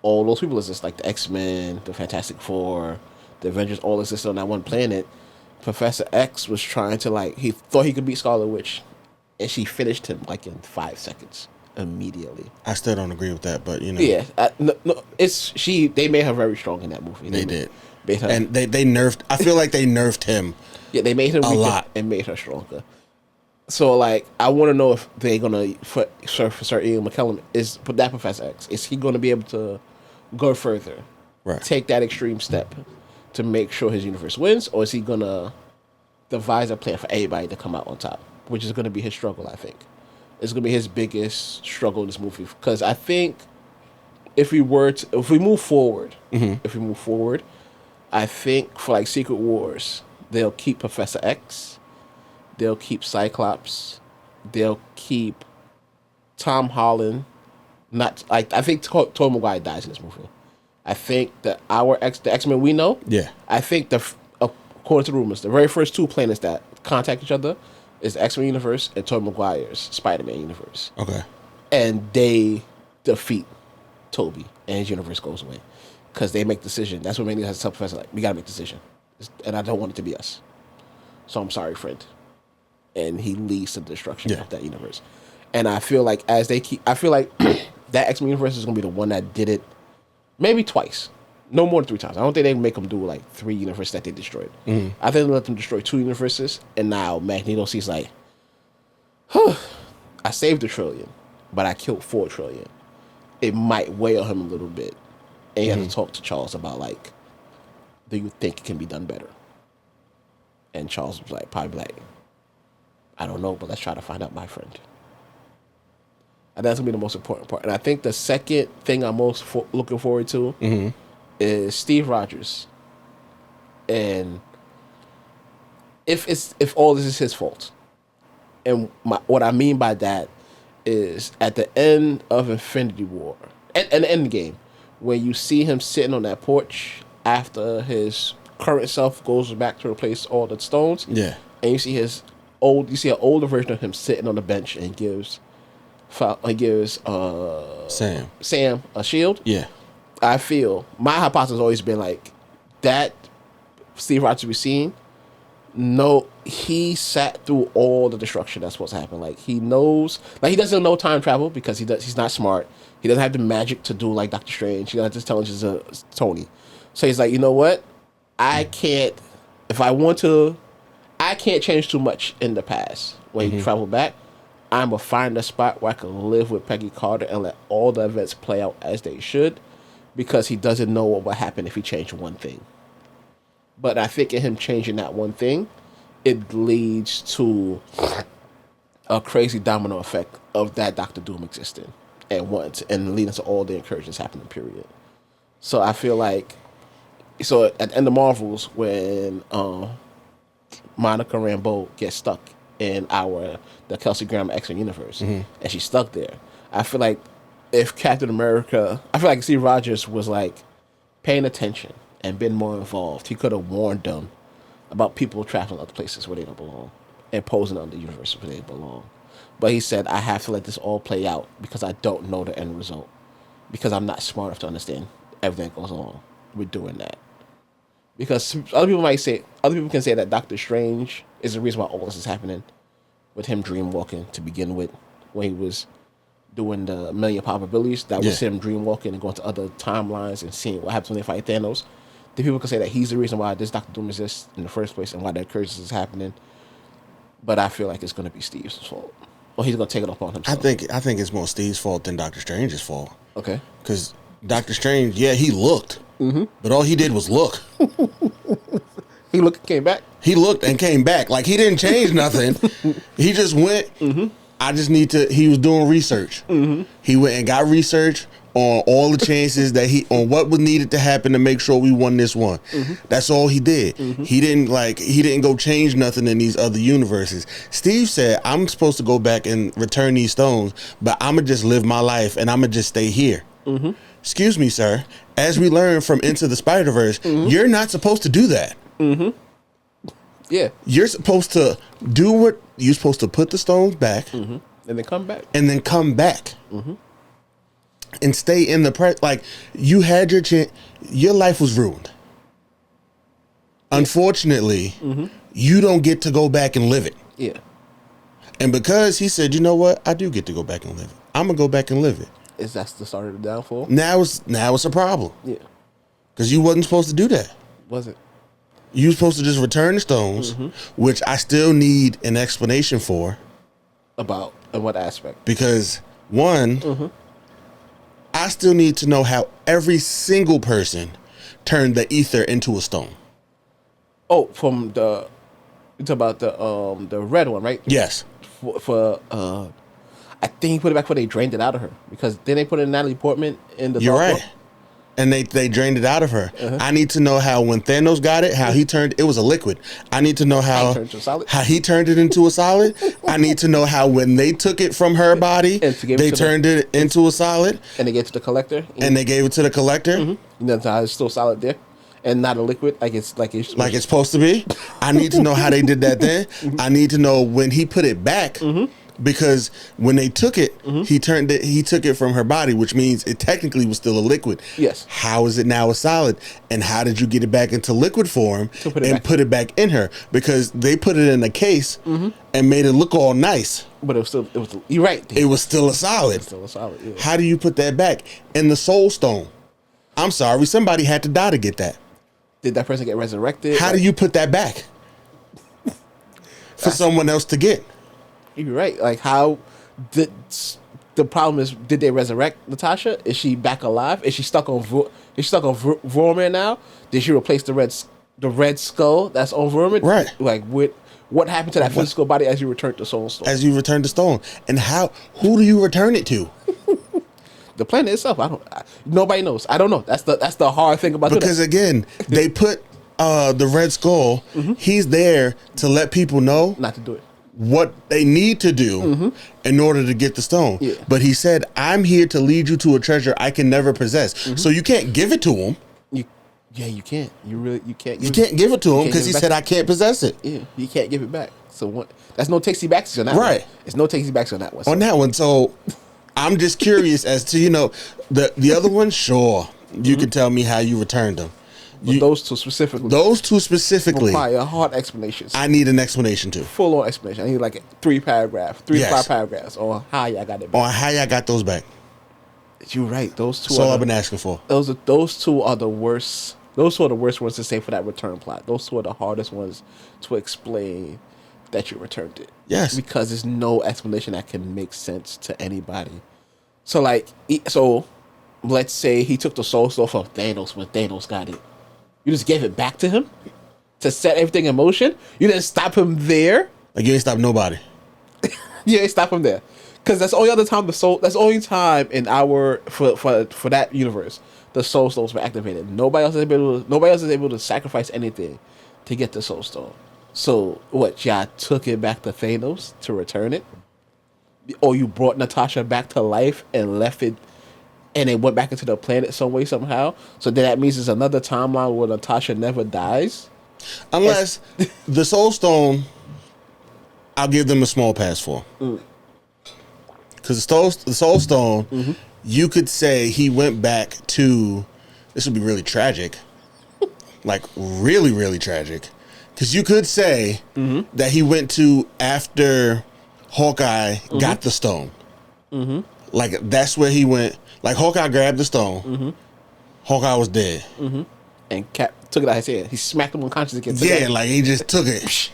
all those people exist, like the X-Men, the Fantastic Four, the Avengers, all existed on that one planet. Professor X was trying to, he thought he could beat Scarlet Witch, and she finished him in 5 seconds immediately. I still don't agree with that, but Yeah, they made her very strong in that movie. They did. Made her, And they nerfed. I feel like they nerfed him. yeah, they made him a weaker lot and made her stronger. So I want to know if they're gonna for Sir Ian McKellen put that Professor X. Is he gonna be able to go further, Right. take that extreme step to make sure his universe wins, or is he gonna devise a plan for everybody to come out on top, which is gonna be his struggle? I think it's gonna be his biggest struggle in this movie, because I think if we move forward, I think for Secret Wars, they'll keep Professor X. They'll keep Cyclops. They'll keep Tom Holland. I think Tobey Maguire dies in this movie. I think that the X-Men we know. Yeah. I think according to rumors, the very first two planets that contact each other is the X-Men universe and Tobey Maguire's Spider-Man universe. Okay. And they defeat Toby, and his universe goes away because they make decision. That's what Magneto has to tell Professor, we gotta make a decision, and I don't want it to be us. So I'm sorry, friend. And he leads to the destruction of that universe. And I feel like that X-Men universe is gonna be the one that did it maybe twice, no more than 3 times. I don't think they make them do 3 universes that they destroyed. I think they let them destroy 2 universes, and now Magneto sees I saved $1 trillion, but I killed $4 trillion. It might weigh on him a little bit, and he has to talk to Charles about do you think it can be done better? And Charles was probably I don't know, but let's try to find out, my friend. And that's gonna be the most important part. And I think the second thing I'm most looking forward to is Steve Rogers. And if all this is his fault, and what I mean by that is at the end of Infinity War, and the end game, when you see him sitting on that porch after his current self goes back to replace all the stones, Yeah. and you see an older version of him sitting on the bench and gives Sam a shield. Yeah. I feel my hypothesis has always been like that Steve Rogers we've seen. No, he sat through all the destruction that's supposed to happen. Like he knows, like he doesn't know time travel because he's not smart. He doesn't have the magic to do like Doctor Strange. He doesn't have the intelligence of Tony. So he's like, you know what? I can't. If I want to, I can't change too much in the past. When he traveled back, I'm gonna find a spot where I can live with Peggy Carter and let all the events play out as they should, because he doesn't know what would happen if he changed one thing. But I think in him changing that one thing, it leads to a crazy domino effect of that Doctor Doom existing and leading to all the incursions happening, period. So I feel like, so at the end of Marvels, when Monica Rambeau gets stuck in the Kelsey Grammer X-Men universe, and she's stuck there, I feel like if Captain America, I feel like Steve Rogers was like paying attention and been more involved, he could have warned them about people traveling other places where they don't belong and posing on the universe where they belong. But he said, I have to let this all play out because I don't know the end result, because I'm not smart enough to understand everything that goes on with doing that. Because other people can say that Doctor Strange is the reason why all this is happening, with him dream walking to begin with, when he was doing the million probabilities. That was him dream walking and going to other timelines and seeing what happens when they fight Thanos. The people can say that he's the reason why this Doctor Doom exists in the first place and why that curse is happening. But I feel like it's going to be Steve's fault. Or he's going to take it upon himself. I think it's more Steve's fault than Doctor Strange's fault. Okay. Because Doctor Strange, he looked. But all he did was look. He looked and came back? He looked and came back. Like, he didn't change nothing. He just went. He was doing research. He went and got research on all the chances on what would needed to happen to make sure we won this one. That's all he did. He didn't go change nothing in these other universes. Steve said, I'm supposed to go back and return these stones, but I'm gonna just live my life and I'm gonna just stay here. Excuse me, sir. As we learned from Into the Spider-Verse, you're not supposed to do that. Yeah. You're supposed to you're supposed to put the stones back. And then come back. And stay in the like, you had your chance. Your life was ruined. Unfortunately, you don't get to go back and live it. Yeah. And because he said, you know what, I do get to go back and live it. I'm gonna go back and live it. Is that the start of the downfall? Now it's a problem. Yeah. Because you wasn't supposed to do that. Was it? You were supposed to just return the stones, which I still need an explanation for. About in what aspect? Because one, I still need to know how every single person turned the ether into a stone. Oh, from you talk about the red one, right? Yes. For I think he put it back before they drained it out of her, because then they put in Natalie Portman in the. You're right. And they drained it out of her. I need to know how when Thanos got it, how he turned it was a liquid. I need to know how he turned it into a solid. I need to know how when they took it from her body, they turned it into a solid. And they gave it to the collector. And they gave it to the collector. And that's how it's still solid there, and not a liquid like it's supposed to be. I need to know how they did that then. I need to know when he put it back. Because when they took it, he took it from her body, which means it technically was still a liquid. Yes. How is it now a solid? And how did you get it back into liquid form and put it back in her? Because they put it in a case and made it look all nice. But you're right. It was still a solid. Yeah. How do you put that back? In the soul stone. I'm sorry, somebody had to die to get that. Did that person get resurrected? How do you put that back? For someone else to get? You're right. Like, how did the problem is? Did they resurrect Natasha? Is she back alive? Is she stuck on? Is she stuck on Vormir now? Did she replace the red skull that's on Vormir? Right. Like with What happened to that physical body as you returned to Soul Stone? As you return to Stone, and who do you return it to? The planet itself, nobody knows. I don't know. That's the hard thing about because again, they put the Red Skull. He's there to let people know not to do it. What they need to do in order to get the stone. Yeah. But he said, "I'm here to lead you to a treasure I can never possess." So you can't give it to him. You can't. You can't. You can't give it to him because he said, "I can't possess it." Yeah, you can't give it back. So that's no takesy backsies on that one. Right. It's no takesy backsies on that one. On that one, so I'm just curious as to the other one. Sure, you can tell me how you returned them. But those two specifically. Require hard explanations. I need an explanation too. Full on explanation. I need like 3 paragraphs, 3 to 5 paragraphs on how y'all got it back. On how y'all got those back. You're right. Those two. That's all I've been asking for. Those two are the worst. Those two are the worst ones to say for that return plot. Those two are the hardest ones to explain that you returned it. Yes. Because there's no explanation that can make sense to anybody. So let's say he took the Soul Stone from Thanos when Thanos got it. You just gave it back to him to set everything in motion. You didn't stop him there. Like you ain't stop nobody. You ain't stop him there, because that's the only other time That's the only time in our for that universe the Soul Stones were activated. Nobody else is able to sacrifice anything to get the Soul Stone. So what? Y'all took it back to Thanos to return it, or you brought Natasha back to life and left it. And it went back into the planet some way, somehow. So then that means there's another timeline where Natasha never dies. Unless the Soul Stone, I'll give them a small pass for. Because the Soul Stone, you could say he went back to, this would be really tragic. Like, really, really tragic. Because you could say that he went to after Hawkeye got the stone. Like, that's where he went. Like, Hawkeye grabbed the stone. Hawkeye was dead. And Cap took it out of his hand. He smacked him unconscious again. Yeah, like he just took it.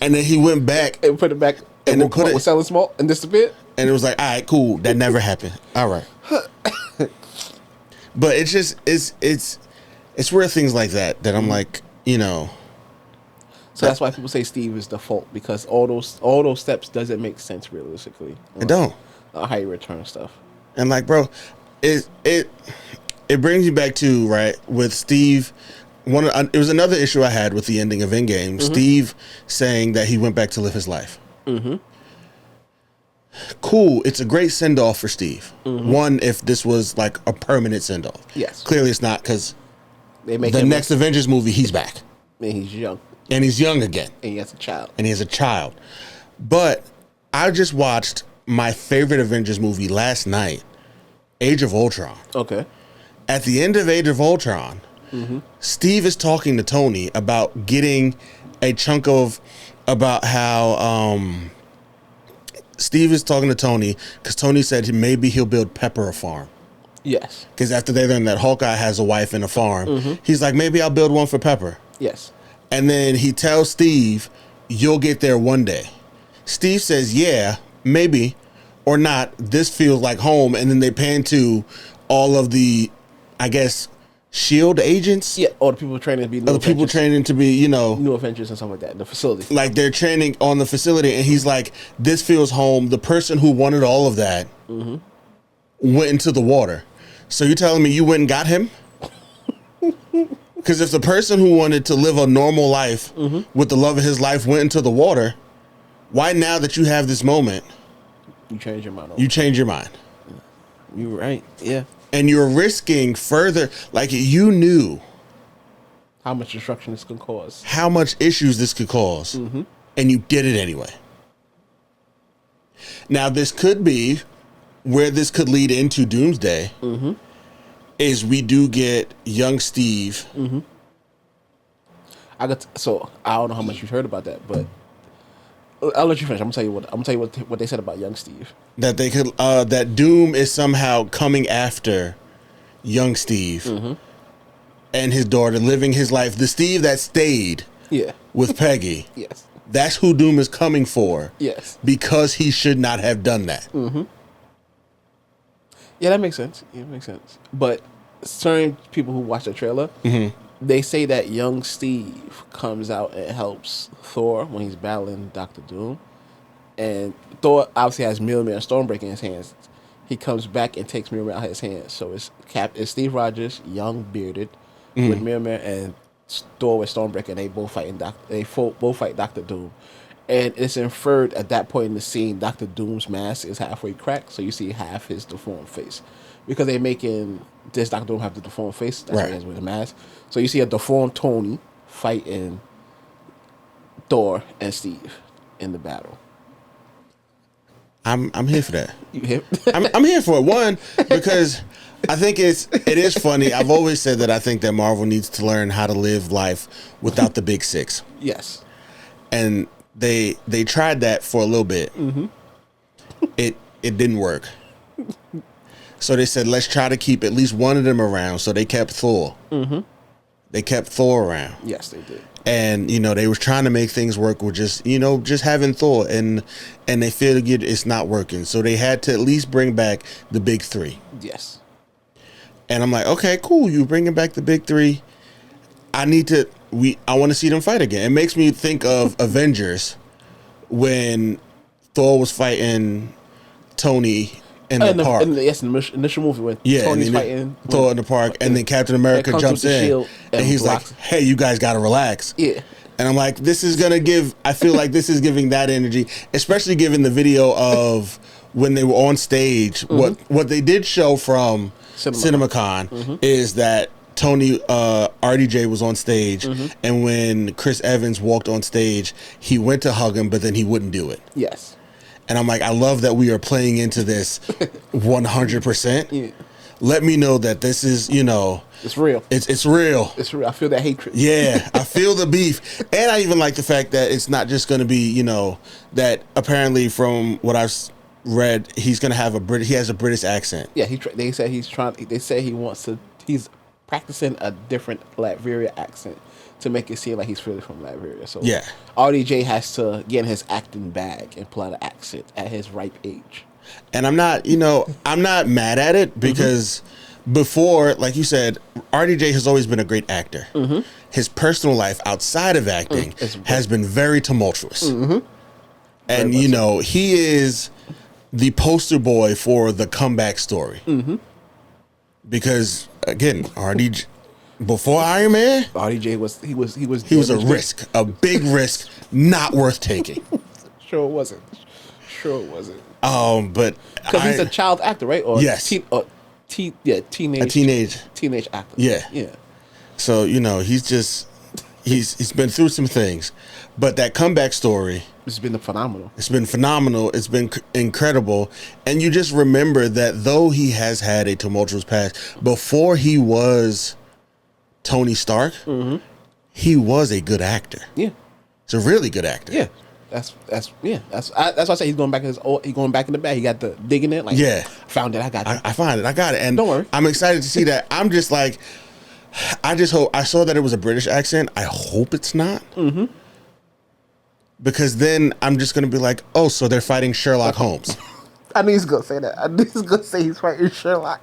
And then he went back. And put it back. And then was selling small and disappeared. And it was like, all right, cool. That never happened. All right. But it's just, it's rare things like that I'm like, So that's why people say Steve is the fault, because all those steps doesn't make sense realistically. It don't. How you return stuff. And like, bro, it brings you back to, right, with Steve. It was another issue I had with the ending of Endgame. Steve saying that he went back to live his life. Cool. It's a great send off for Steve. One, if this was like a permanent send off. Yes. Clearly, it's not, because they make the next Avengers movie, he's back. And he's young. And he's young again. And he has a child. But I just watched my favorite Avengers movie last night, Age of Ultron. Okay. At the end of Age of Ultron, Steve is talking to Tony about getting a chunk of, about how Steve is talking to Tony because Tony said maybe he'll build Pepper a farm. Yes. Because after they learn that Hawkeye has a wife and a farm, he's like, maybe I'll build one for Pepper. Yes. And then he tells Steve, you'll get there one day. Steve says, yeah, maybe, or not. This feels like home. And then they pan to all of the, I guess, SHIELD agents. Yeah, all the people training to be new people training to be, new Avengers and stuff like that in the facility. Like, they're training on the facility. And he's like, this feels home. The person who wanted all of that went into the water. So you're telling me you went and got him? Because if the person who wanted to live a normal life with the love of his life went into the water, why now that you have this moment, you change your mind? You change your mind. You're right. Yeah. And you're risking further, like, you knew how much destruction this could cause, how much issues this could cause, and you did it anyway. Now, this could be where this could lead into Doomsday. Is we do get young Steve. I don't know how much you've heard about that, but I'll let you finish. I'm gonna tell you what they said about young Steve. That they could that Doom is somehow coming after young Steve and his daughter, living his life. The Steve that stayed with Peggy. Yes. That's who Doom is coming for. Yes. Because he should not have done that. Yeah, that makes sense. But certain people who watch the trailer, They say that young Steve comes out and helps Thor when he's battling Doctor Doom, and Thor obviously has Mjolnir and Stormbreaker in his hands. He comes back and takes Mjolnir out of his hands. So it's Steve Rogers, young bearded, with Mjolnir, and Thor with Stormbreaker, and they both fight Doctor Doom. And it's inferred at that point in the scene, Doctor Doom's mask is halfway cracked, so you see half his deformed face. Because they're making this Doctor Doom have the deformed face, that's why he has with the mask. So you see a deformed Tony fighting Thor and Steve in the battle. I'm here for that. You hip? I'm here for it. One, because I think it is funny. I've always said that I think that Marvel needs to learn how to live life without the big six. Yes. And they tried that for a little bit. It didn't work. So they said, let's try to keep at least one of them around. So they kept Thor. They kept Thor around. Yes, they did. And they was trying to make things work with just having Thor, and they figured it's not working. So they had to at least bring back the big three. Yes. And I'm like, okay, cool. You bringing back the big three. I want to see them fight again. It makes me think of Avengers when Thor was fighting Tony in the park. In the initial movie when Tony's fighting Thor in the park, and then Captain America jumps in, and he's like, "Hey, you guys got to relax." Yeah. And I'm like, this is gonna give. I feel like this is giving that energy, especially given the video of when they were on stage. What they did show from Cinemacon is that Tony RDJ was on stage, and when Chris Evans walked on stage, he went to hug him, but then he wouldn't do it. Yes. And I'm like, I love that we are playing into this 100%. Yeah. Let me know that this is, it's real. It's real. It's real. I feel that hatred. Yeah, I feel the beef. And I even like the fact that it's not just going to be, that apparently from what I've read, he's going to have he has a British accent. Yeah, they say he's practicing a different Latveria accent to make it seem like he's really from Latveria. So yeah, RDJ has to get in his acting bag and pull out an accent at his ripe age. And I'm not mad at it because before, like you said, RDJ has always been a great actor. His personal life outside of acting has been very tumultuous. And, he is the poster boy for the comeback story. Because, again, RDJ... Before Iron Man, RDJ was a risk, a big risk, not worth taking. Sure it wasn't. But because he's a child actor, right? Or yes, teenage actor. Yeah. So he's been through some things, but that comeback story. It's been phenomenal. It's been incredible. And you just remember that though he has had a tumultuous past, before he was Tony Stark, he was a good actor. Yeah, he's a really good actor. Yeah, that's why I say he's going back in the bag. He got the digging it. Like, yeah, found it. I got it. I found it. I got it. And don't worry, I'm excited to see that. I'm just like, I just hope. I saw that it was a British accent. I hope it's not. Because then I'm just gonna be like, oh, so they're fighting Sherlock Holmes. I knew he's gonna say that. I knew he's gonna say he's fighting Sherlock.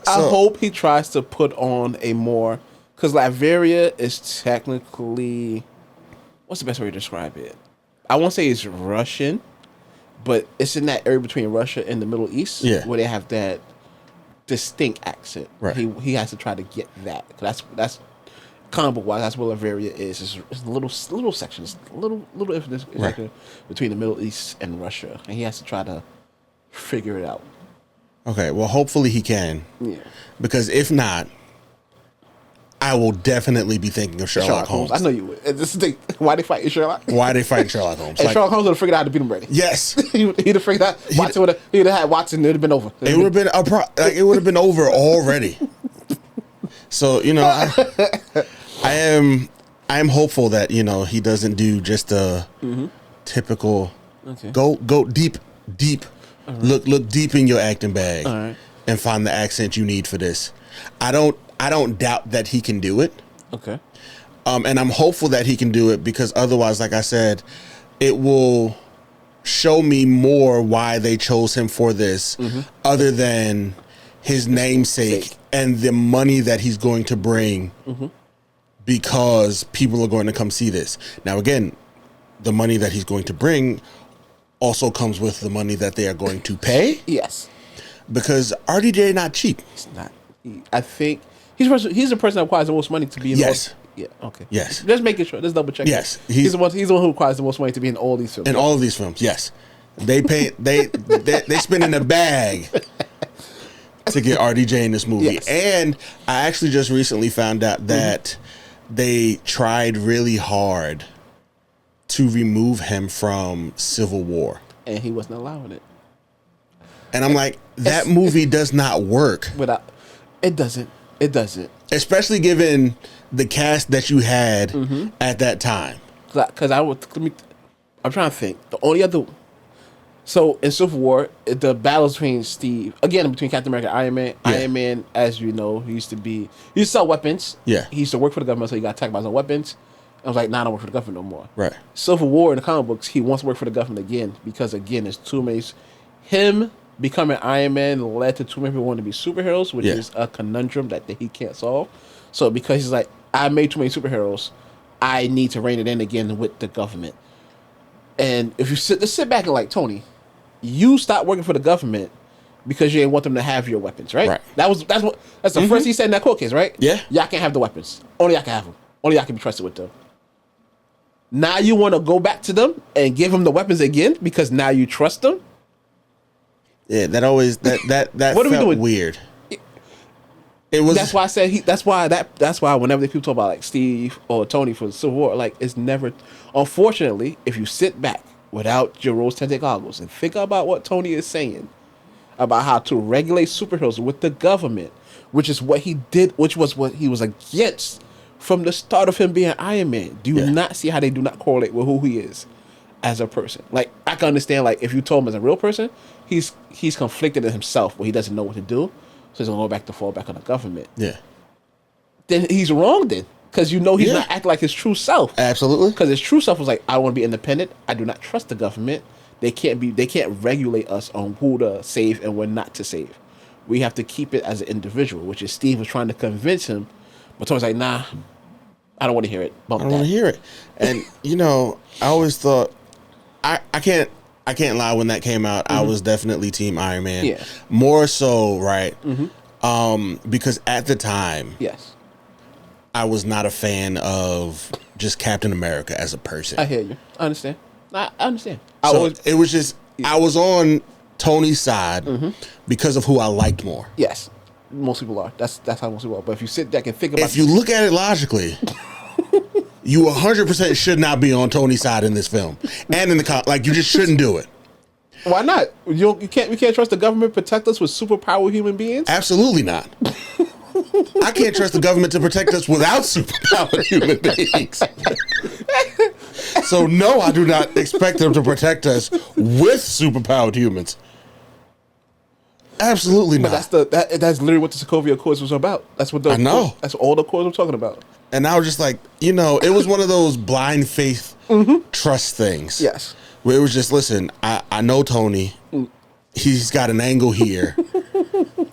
I hope he tries to put on a more, because Latveria is technically, what's the best way to describe it? I won't say it's Russian, but it's in that area between Russia and the Middle East, where they have that distinct accent. Right. He has to try to get that. That's comic book wise. That's what Latveria is. It's little sections, little infamous section between the Middle East and Russia, and he has to try to figure it out. Okay, well, hopefully he can. Yeah. Because if not, I will definitely be thinking of Sherlock Holmes. I know you would. This is the, why they fighting Sherlock? Why they fighting Sherlock Holmes? And Sherlock Holmes would have figured out how to beat him already. Yes. He'd have figured out. He'd have had Watson. It would have been over. It would have been over already. So, I am hopeful that, he doesn't do just a typical go deep. Right. Look deep in your acting bag and find the accent you need for this. I don't doubt that he can do it. Okay. And I'm hopeful that he can do it because otherwise, like I said, it will show me more why they chose him for this, other than his namesake and the money that he's going to bring because people are going to come see this. Now, again, the money that he's going to bring also comes with the money that they are going to pay. Yes. Because RDJ not cheap. It's not. I think he's the person that requires the most money to be in Yes. Yeah, okay. Yes. Just making sure. Just double check. Yes. He's the one who requires the most money to be in all these films. In all of these films, yes. They pay they spend in a bag to get RDJ in this movie. Yes. And I actually just recently found out that they tried really hard to remove him from Civil War. And he wasn't allowing it. And I'm like, that movie does not work. It doesn't. Especially given the cast that you had at that time. Because I'm trying to think. The only other. So in Civil War, the battles between between Captain America and Iron Man. Yeah. Iron Man, as you know, he used to sell weapons. Yeah. He used to work for the government, so he got attacked by his own weapons. I was like, nah, I don't work for the government no more. Right. Civil War in the comic books, he wants to work for the government again because, again, there's too many. Him becoming Iron Man led to too many people wanting to be superheroes, which is a conundrum that he can't solve. So because he's like, I made too many superheroes, I need to rein it in again with the government. And if you sit back and like, Tony, you stopped working for the government because you didn't want them to have your weapons, right? Right. That's the first he said in that court case, right? Yeah. Y'all can't have the weapons. Only y'all can have them. Only y'all can be trusted with them. Now you want to go back to them and give them the weapons again because now you trust them? Yeah, that always that What are we felt doing? weird. It was. That's why I said that's why whenever people talk about like Steve or Tony for Civil War, like it's never. Unfortunately, if you sit back without your rose-tinted goggles and think about what Tony is saying about how to regulate superheroes with the government, which is what he did, which was what he was against from the start of him being Iron Man. Do you not see how they do not correlate with who he is as a person? Like I can understand, like if you told him as a real person, he's conflicted in himself where he doesn't know what to do, so he's gonna fall back on the government. Yeah. Then he's wrong then. Because he's not acting like his true self. Absolutely. Because his true self was like, I want to be independent. I do not trust the government. They can't regulate us on who to save and when not to save. We have to keep it as an individual, which is Steve was trying to convince him. But Tony's like, nah, I don't want to hear it. I don't want to hear it. And I always thought I can't lie, when that came out, I was definitely Team Iron Man. Yeah. More so, right? Because at the time, Yes. I was not a fan of just Captain America as a person. I hear you. I understand. I understand. It was just, I was on Tony's side because of who I liked more. Yes. Most people are. That's how most people are. But if you sit back and think about If you look at it logically, you 100% should not be on Tony's side in this film. And in the like, you just shouldn't do it. Why not? We can't trust the government to protect us with superpower human beings? Absolutely not. I can't trust the government to protect us without superpowered human beings. So no, I do not expect them to protect us with superpowered humans. Absolutely not. But that's literally what the Sokovia Accords was about. That's what I know. That's all the Accords I'm talking about. And I was just like, it was one of those blind faith trust things. Yes. Where it was just, listen, I know Tony. He's got an angle here.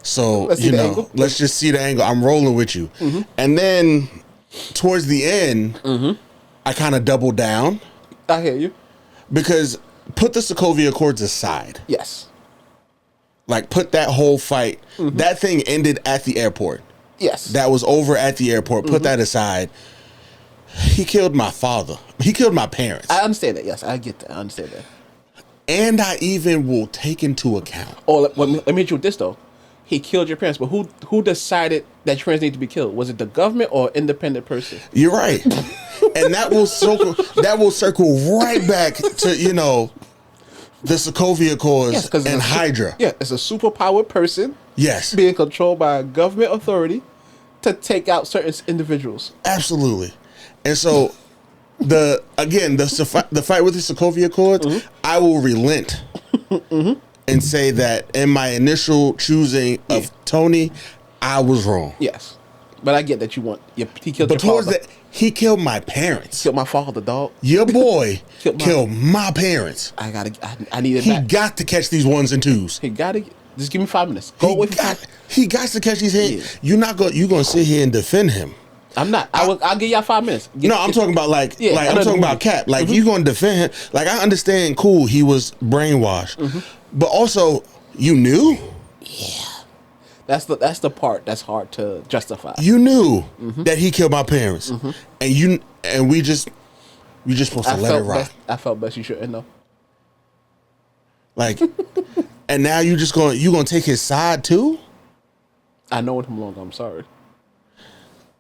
So, let's just see the angle. I'm rolling with you. And then towards the end, I kind of doubled down. I hear you. Because put the Sokovia Accords aside. Yes. Like, put that whole fight. That thing ended at the airport. Yes. That was over at the airport. Put that aside. He killed my father. He killed my parents. I understand that. Yes, I get that. I understand that. And I even will take into account. Oh, let me hit you with this, though. He killed your parents, but who decided that your parents need to be killed? Was it the government or an independent person? You're right. And that will circle right back to, the Sokovia Accords and Hydra. Yeah, it's a superpowered person. Yes. Being controlled by a government authority to take out certain individuals. Absolutely. And so the fight with the Sokovia Accords, I will relent and say that in my initial choosing of Tony, I was wrong. Yes. But I get that he killed your father. He killed my parents. Killed my father, dog. Your boy killed my parents. I need it back. He got to catch these ones and twos. He got to. Just give me 5 minutes. Go away from he got to catch his head. Yeah. You're gonna sit here and defend him. I'm not. I'll give y'all 5 minutes. I'm talking about I'm talking about Cap. Like you gonna defend him. Like I understand, cool, he was brainwashed. But also, you knew? Yeah. That's the part that's hard to justify. You knew that he killed my parents. And we just supposed to let it rock. I felt best you shouldn't know. Like and now you gonna take his side too? I know him longer, I'm sorry.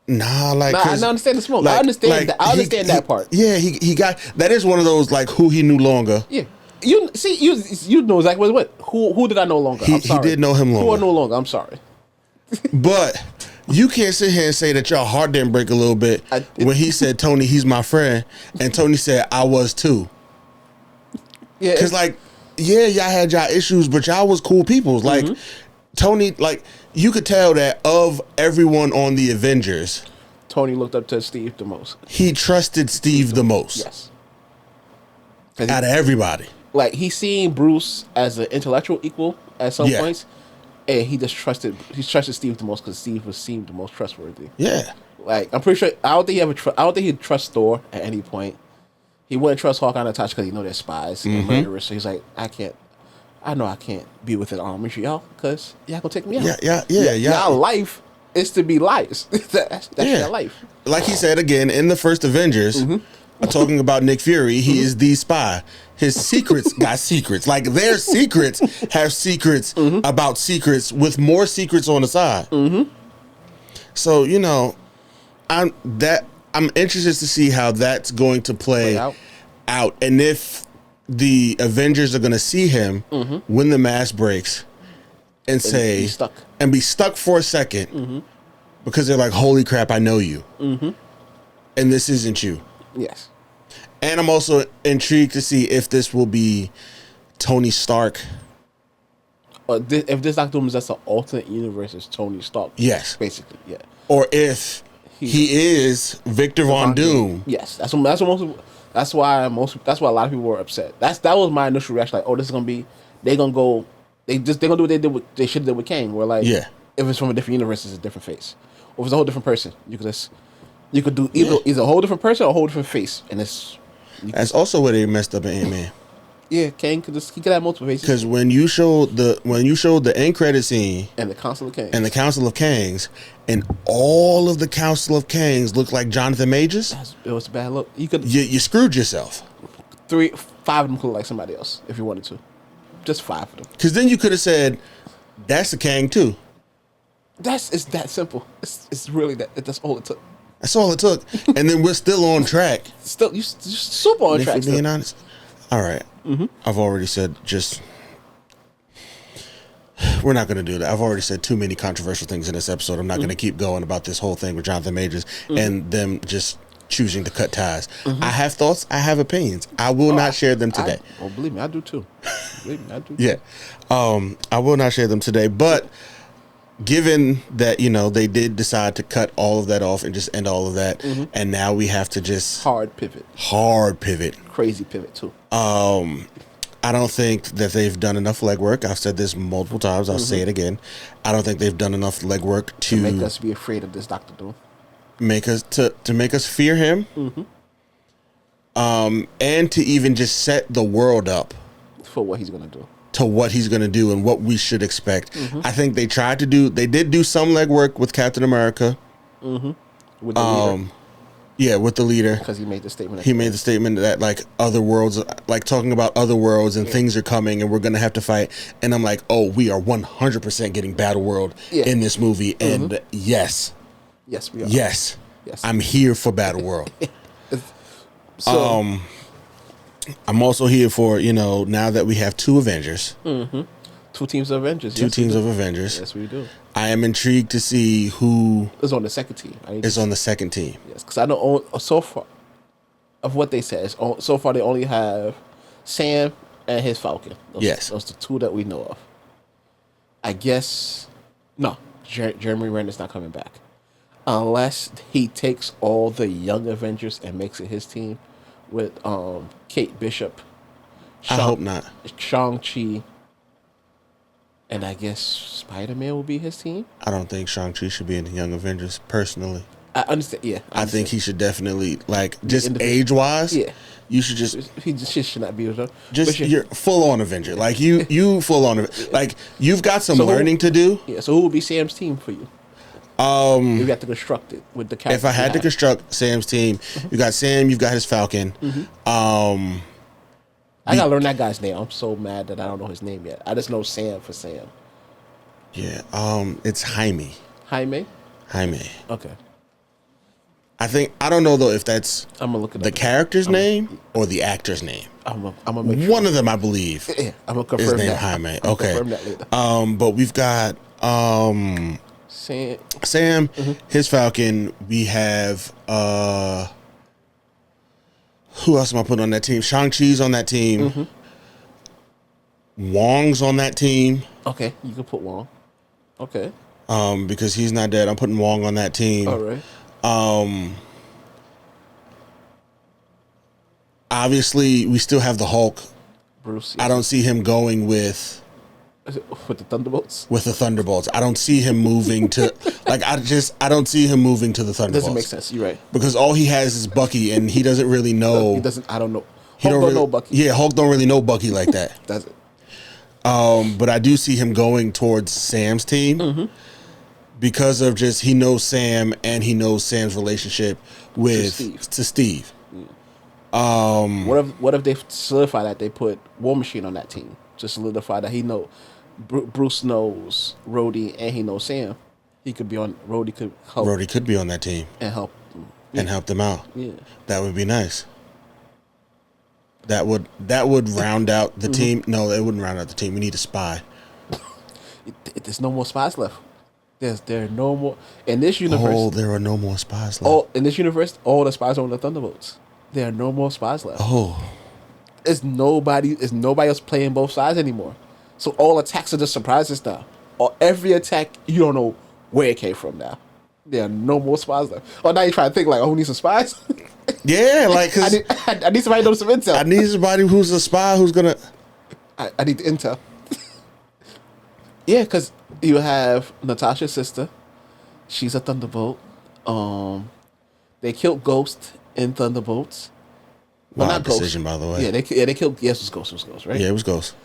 Nah, like I understand the smoke. I understand that. I understand that part. Yeah, he got that is one of those like who he knew longer. Yeah, you know exactly what. Who did I know longer? I'm sorry. He did know him longer. Who I know longer? I'm sorry. But you can't sit here and say that your heart didn't break a little bit when he said, "Tony, he's my friend," and Tony said, "I was too." Yeah, because y'all had y'all issues, but y'all was cool peoples. Like Tony, like. You could tell that of everyone on the Avengers, Tony looked up to Steve the most. He trusted Steve the most. Yes. Out of everybody. Like, he seen Bruce as an intellectual equal at some points, and he trusted Steve the most because Steve seemed the most trustworthy. Yeah. Like, I'm pretty sure, I don't think he'd trust Thor at any point. He wouldn't trust Hawkeye and Natasha because he know they're spies and murderers, so he's like, I know I can't be within arm reach of y'all because y'all gonna take me out. Yeah. Y'all life is to be liars. that's your life. Like he said again in the first Avengers, talking about Nick Fury, he is the spy. His secrets got secrets. Like their secrets have secrets about secrets with more secrets on the side. So I'm interested to see how that's going to play out, and if the Avengers are going to see him when the mask breaks and say be stuck for a second because they're like, holy crap, I know you. And this isn't you. Yes. And I'm also intrigued to see if this will be Tony Stark. If this Doctor Doom is just an alternate universe, it's Tony Stark. Yes. Basically, yeah. Or if he is Victor Von Doom. Yes. That's why a lot of people were upset. That was my initial reaction. Like, oh, this is gonna be they're gonna do what they should have did with Kang. Where like, if it's from a different universe, it's a different face. Or if it's a whole different person, you could do either a whole different person or a whole different face, and that's also where they messed up in Ant-Man. Yeah, Kang could have multiple faces. Because when you showed the end credit scene and the Council of Kangs and all of the Council of Kangs looked like Jonathan Majors, it was a bad look. You screwed yourself. 5 of them could look like somebody else if you wanted to. Just 5 of them. Because then you could have said, "That's a Kang too." It's that simple. It's really that. That's all it took. That's all it took, and then we're still on track. You're super on track. If you're being honest. All right. I've already said we're not going to do that. I've already said too many controversial things in this episode. I'm not going to keep going about this whole thing with Jonathan Majors and them just choosing to cut ties. I have thoughts. I have opinions. I will not share them today. Believe me, I do too. Yeah. I will not share them today, but given that, they did decide to cut all of that off and just end all of that, and now we have to just hard pivot, crazy pivot too. I don't think that they've done enough legwork. I've said this multiple times. I'll say it again. I don't think they've done enough legwork to make us be afraid of this Doctor Doom. Make us to make us fear him. And to even just set the world up for what he's gonna do. To what he's going to do and what we should expect. I think they did do some legwork with Captain America. With the leader. Yeah, with the leader. Because he made the statement. He made the statement that like other worlds, like talking about other worlds and things are coming and we're going to have to fight. And I'm like, oh, we are 100% getting Battle World in this movie. And yes, we are. Yes. I'm here for Battle World. So, I'm also here for, now that we have 2 Avengers. 2 teams of Avengers. 2 teams of Avengers. Yes, we do. I am intrigued to see who is on the second team. On the second team. Yes, because I know so far of what they said. So far, they only have Sam and his Falcon. Those are the 2 that we know of. I guess no, Jeremy Renner's not coming back unless he takes all the young Avengers and makes it his team with Kate Bishop. I hope not. Shang-Chi And I guess Spider-Man will be his team. I don't think Shang-Chi should be in the Young Avengers, personally. I understand. Yeah, I think he should definitely, like, just independent. age-wise, Yeah. you should just He just should not be with them. Just But yeah. you're full on Avenger. Like you full on like you've got some So who- learning to do. Yeah. So who would be Sam's team for you? You got to construct it with the characters. If I had to you have. construct Sam's team, you got Sam, you've got his Falcon. I gotta learn that guy's name. I'm so mad that I don't know his name yet. I just know Sam for Sam. Yeah, it's Jaime. Jaime. Okay. I don't know though if that's I'm gonna look it the up. character's name or the actor's name. I'm gonna make sure. One of them, I believe, Yeah, I'm gonna is confirm named that. Jaime. I'll Okay. confirm that later. But we've got Sam. Sam, his Falcon. We have who else am I putting on that team? Shang-Chi's on that team. Wong's on that team. Okay, you can put Wong. Okay. Because he's not dead. I'm putting Wong on that team. All right. Obviously, we still have the Hulk. Bruce. I don't see him going with with the Thunderbolts. the Thunderbolts. I don't see him moving to I don't see him moving to the Thunderbolts. Doesn't make sense. You're right. Because all he has is Bucky, and he doesn't really know. He doesn't. I don't know. He Hulk don't really know Bucky. Yeah, Hulk don't really know Bucky like that. Does it? But I do see him going towards Sam's team because of just he knows Sam and he knows Sam's relationship with Steve. What if they solidify that they put War Machine on that team to solidify that he know Bruce knows Rhodey and he knows Sam. He could be on Rhodey could help Rhodey could be on that team and help. and help them out. Yeah. That would be nice. That would round out the team. No, it wouldn't round out the team. We need a spy. There's no more spies left. There are no more in this universe. Oh, there are no more spies left. All in this universe, all the spies are on the Thunderbolts. There are no more spies left. Oh, It's nobody else playing both sides anymore. So all attacks are just surprises now. Or every attack you don't know where it came from now. There are no more spies left. Oh, now you're trying to think like, oh, we need some spies. yeah, like 'cause I need somebody to know some intel. I need somebody who's a spy who's gonna. I need the intel. Yeah, because you have Natasha's sister. She's a Thunderbolt. They killed Ghost in Thunderbolts. Well, Wild decision, by the way. Yeah, they killed. Yes, it was Ghost, right? Yeah, it was Ghost.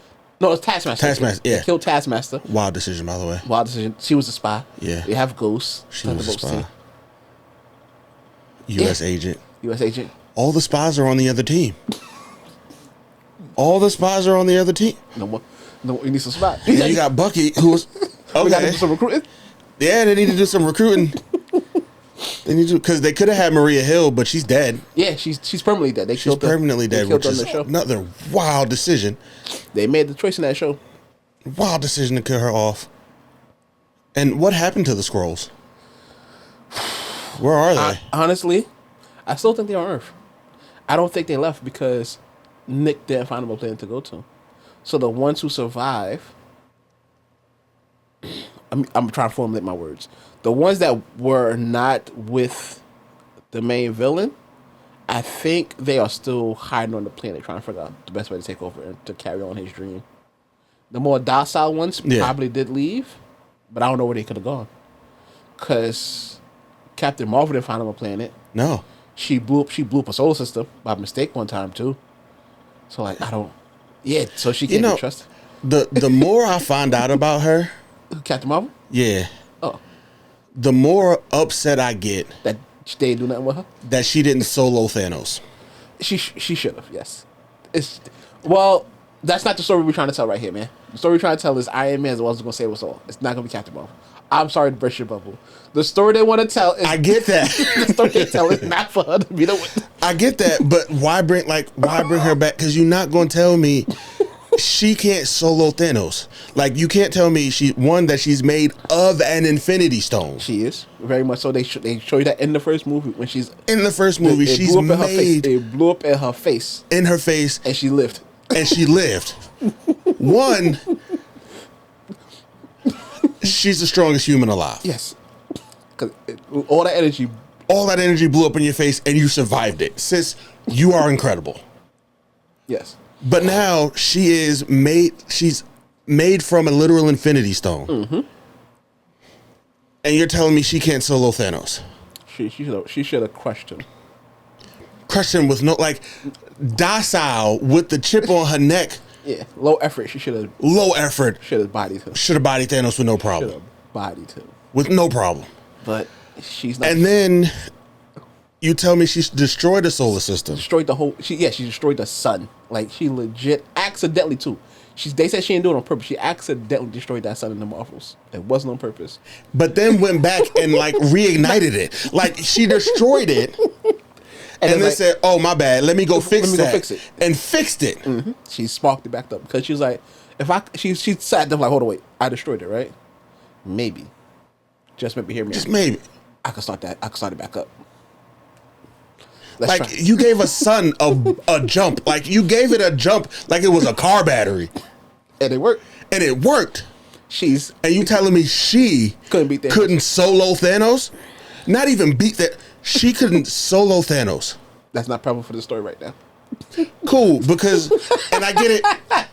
No, it's Taskmaster. Taskmaster, yeah. They killed Taskmaster. Wild decision, by the way. Wild decision. She was a spy. Yeah. We have Ghost. She was a Thunderbolts spy. team. U.S. agent. U.S. agent. All the spies are on the other team. All the spies are on the other team. No more. No, we need some spy. And you got Bucky, who's We got to okay. do some recruiting. Yeah, they need to do some recruiting. They need to because they could have had Maria Hill, but she's dead. Yeah, she's permanently dead. They She's killed her. permanently They dead, killed which her on is the show. another wild decision. They made the choice in that show. Wild decision to kill her off. And what happened to the Skrulls? Where are they? Honestly, I still think they're on Earth. I don't think they left because Nick didn't find them a planet to go to. So the ones who survive, I'm trying to formulate my words. The ones that were not with the main villain, I think they are still hiding on the planet trying to figure out the best way to take over and to carry on his dream. The more docile ones probably did leave, but I don't know where they could have gone. Because Captain Marvel didn't find him a planet. No. She blew up a solar system by mistake one time too. So like I don't. Yeah, so she can't be trusted. The more I find out about her, Captain Marvel. yeah, Oh, the more upset I get that they didn't do nothing with her. that she didn't solo Thanos. She should have. Yes. That's not the story we're trying to tell right here, man. The story we're trying to tell is Iron Man is the one who's going to save us all. It's not going to be Captain Marvel. I'm sorry to burst your bubble. The story they want to tell is I get that. the story they tell is not for her to be the one. I get that, but why bring her back? Because you're not going to tell me she can't solo Thanos. Like you can't tell me that she's made of an Infinity Stone. She is very much so. They show you that in the first movie when she's In the first movie, it she's blew up in her face. made It blew up in her face, in her face, and she lived. and she lived. One, she's the strongest human alive. Yes, because all that energy. All that energy blew up in your face, and you survived it. Sis, you are incredible. Yes, But now she's made from a literal Infinity Stone. Mm-hmm. And you're telling me she can't solo Thanos? She should have crushed him. Crushed him with no, like, docile with the chip on her neck. Yeah, low effort. She should have. Low effort. Should have bodied him. Should have bodied Thanos with no Should problem. have bodied him. With no problem. But she's not. And then you tell me she's destroyed the solar system. Destroyed the whole. She destroyed the sun. Like, she legit accidentally too. They said she didn't do it on purpose. She accidentally destroyed that sun in the Marvels. It wasn't on purpose. But then went back and like reignited it. Like, she destroyed it. And then like, said, "Oh, my bad. Let me go fix that." Go fix it. And fixed it. Mm-hmm. She sparked it back up because she was like, she sat there like, hold on, wait, I destroyed it, right? Maybe, just maybe hear me. Just maybe I could start that. I could start it back up. Like, you gave a sun a jump. Like, you gave it a jump like it was a car battery. And it worked. And it worked. And you telling me she couldn't beat Thanos. Couldn't solo Thanos? Not even beat that. She couldn't solo Thanos. That's not problem for the story right now. Cool, because, and I get it.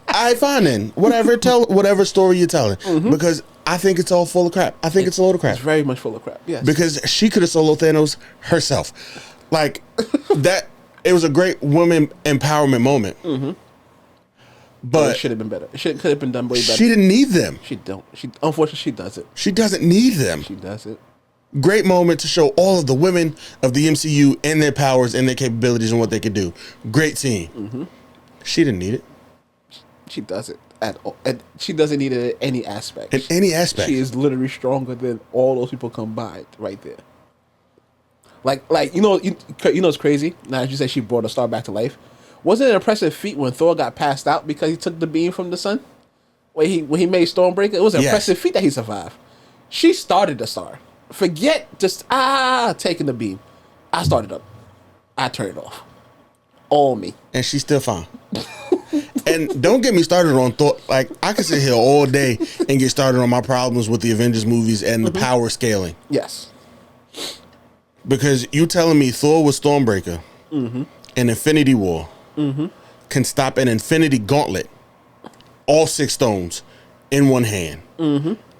I fine then. Whatever story you're telling. Mm-hmm. Because I think it's all full of crap. I think it's a load of crap. It's very much full of crap, yes. Because she could have solo Thanos herself. Like, that, it was a great woman empowerment moment. Mm-hmm. But it should have been better. It could have been done way better. She didn't need them. Unfortunately, she does it. She doesn't need them. She does it. Great moment to show all of the women of the MCU and their powers and their capabilities and what they could do. Great scene. Mm-hmm. She didn't need it. She does it at all. And she doesn't need it in any aspect. In any aspect. She is literally stronger than all those people combined right there. Like you know it's crazy? Now, as you said, she brought a star back to life. Wasn't it an impressive feat when Thor got passed out because he took the beam from the sun? When he made Stormbreaker? It was an impressive feat that he survived. She started the star. Forget just taking the beam. I started up. I turned it off. All me. And she's still fine. And don't get me started on Thor. Like, I could sit here all day and get started on my problems with the Avengers movies and the power scaling. Yes. Because you telling me Thor with Stormbreaker and Infinity War can stop an Infinity Gauntlet, all 6 stones in one hand.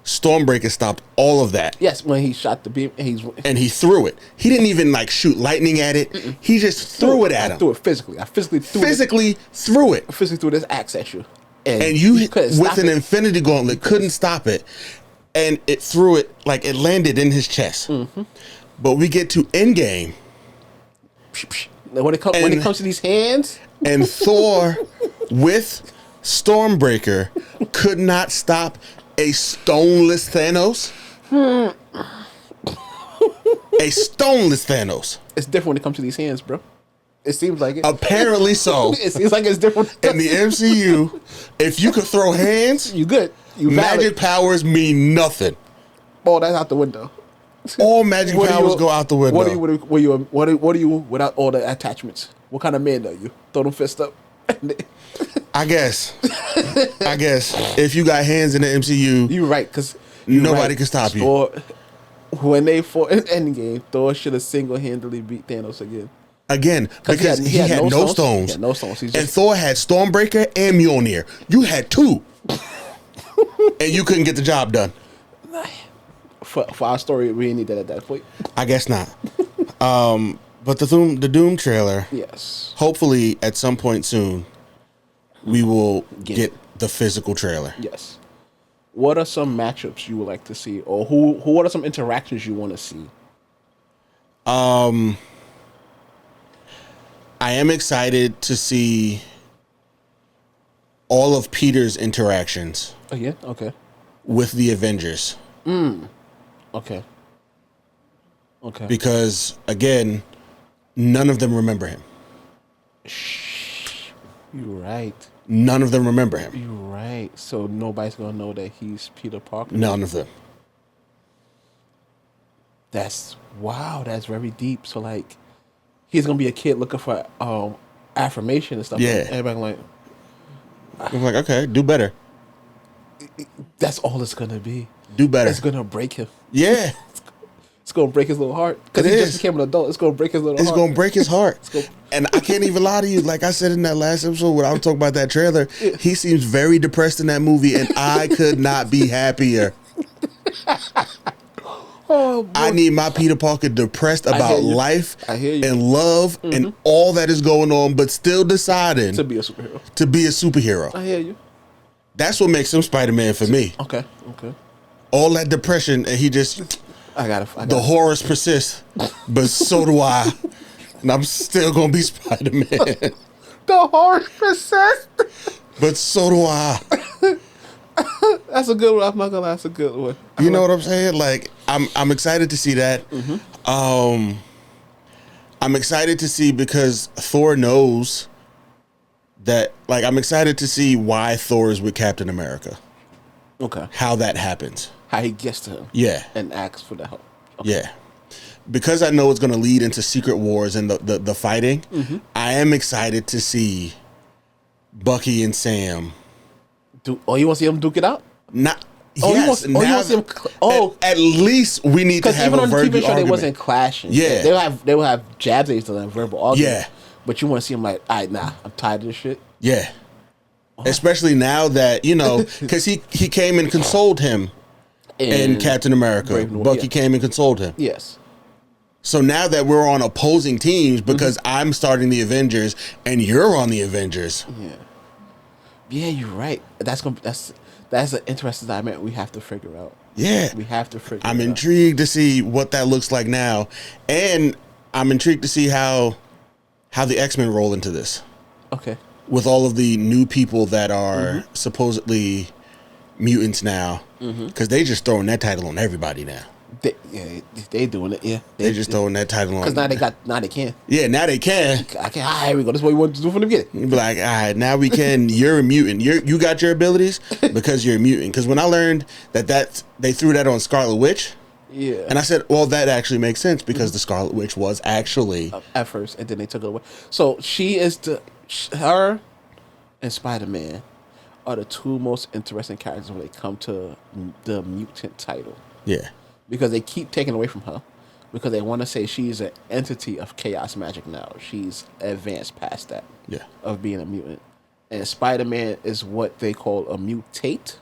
Stormbreaker stopped all of that. Yes, when he shot the beam and he threw it. He didn't even like shoot lightning at it. He just threw it at him. I threw it physically. I physically threw it. I physically threw this axe at you. And you with an Infinity Gauntlet couldn't stop it. And it threw it like it landed in his chest. But we get to Endgame. When it comes to these hands. And Thor with Stormbreaker could not stop a stoneless Thanos. A stoneless Thanos. It's different when it comes to these hands, bro. It seems like it. Apparently so. It seems like it's different. In the MCU, if you could throw hands, you good. Magic powers mean nothing. Oh, that's out the window. All magic powers go out the window. What are you without all the attachments? What kind of man are you? Throw them fist up. I guess if you got hands in the MCU, you're right, because nobody can stop you. When they fought in Endgame, Thor should have single-handedly beat Thanos again. Because he had no stones. He had no stones. And Thor had Stormbreaker and Mjolnir. You had 2. And you couldn't get the job done. For our story, we didn't need that at that point. I guess not. But the Doom trailer, yes. Hopefully at some point soon, we will get the physical trailer. Yes. What are some matchups you would like to see, or what are some interactions you want to see? I am excited to see all of Peter's interactions. Oh yeah, okay. With the Avengers. Okay. Because again, none of them remember him. You're right. None of them remember him. You're right. So nobody's gonna know that he's Peter Parker. None of them. That's very deep. So like, he's gonna be a kid looking for affirmation and stuff. Yeah. Everybody I'm like, okay, do better. That's all it's gonna be. Do better. It's gonna break him. Yeah. It's gonna break his little heart because he just became an adult. It's gonna break his little heart. It's gonna break his heart. And I can't even lie to you. Like I said in that last episode when I was talking about that trailer, he seems very depressed in that movie, and I could not be happier. Oh, boy. I need my Peter Parker depressed about life and love and all that is going on, but still deciding to be a superhero. I hear you. That's what makes him Spider-Man for me. Okay. All that depression, and he just... the horrors persist, but so do I. And I'm still going to be Spider-Man. The horrors persist. But so do I. That's a good one. I'm not gonna lie, that's a good one. You know what I'm saying? Like, I'm excited to see that. I'm excited to see because Thor knows that. Like, I'm excited to see why Thor is with Captain America. Okay. How that happens. How he gets to him. Yeah. And asks for the help. Okay. Yeah. Because I know it's going to lead into Secret Wars and the fighting, I am excited to see Bucky and Sam. You want to see them duke it out? Not. Oh, yes, you want to see them? At least we need to have even a on the verbal TV show, argument. they wasn't clashing. Yeah. They will have jabs at each other and verbal arguments. Yeah. But you want to see them like, all right, nah, I'm tired of this shit. Yeah. Especially now that, because he came and consoled him in Captain America. Bucky came and consoled him. Yes. So now that we're on opposing teams because I'm starting the Avengers and you're on the Avengers. Yeah, you're right. That's an interesting dynamic we have to figure out. Yeah. We have to figure it out. I'm intrigued to see what that looks like now. And I'm intrigued to see how the X-Men roll into this. Okay. With all of the new people that are supposedly mutants now. Because they just throwing that title on everybody now. They doing it, yeah. They're just throwing that title on. Because now they can. Yeah, now they can. I can. Ah, here we go. This is what we want to do from the beginning. You be like, all right, now we can. You're a mutant. You got your abilities because you're a mutant. Because when I learned that they threw that on Scarlet Witch, and I said, well, that actually makes sense because the Scarlet Witch was actually at first, and then they took it away. So she is her and Spider-Man are the two most interesting characters when they come to the mutant title. Yeah. Because they keep taking away from her. Because they want to say she's an entity of chaos magic now. She's advanced past that. Yeah. Of being a mutant. And Spider-Man is what they call a mutate,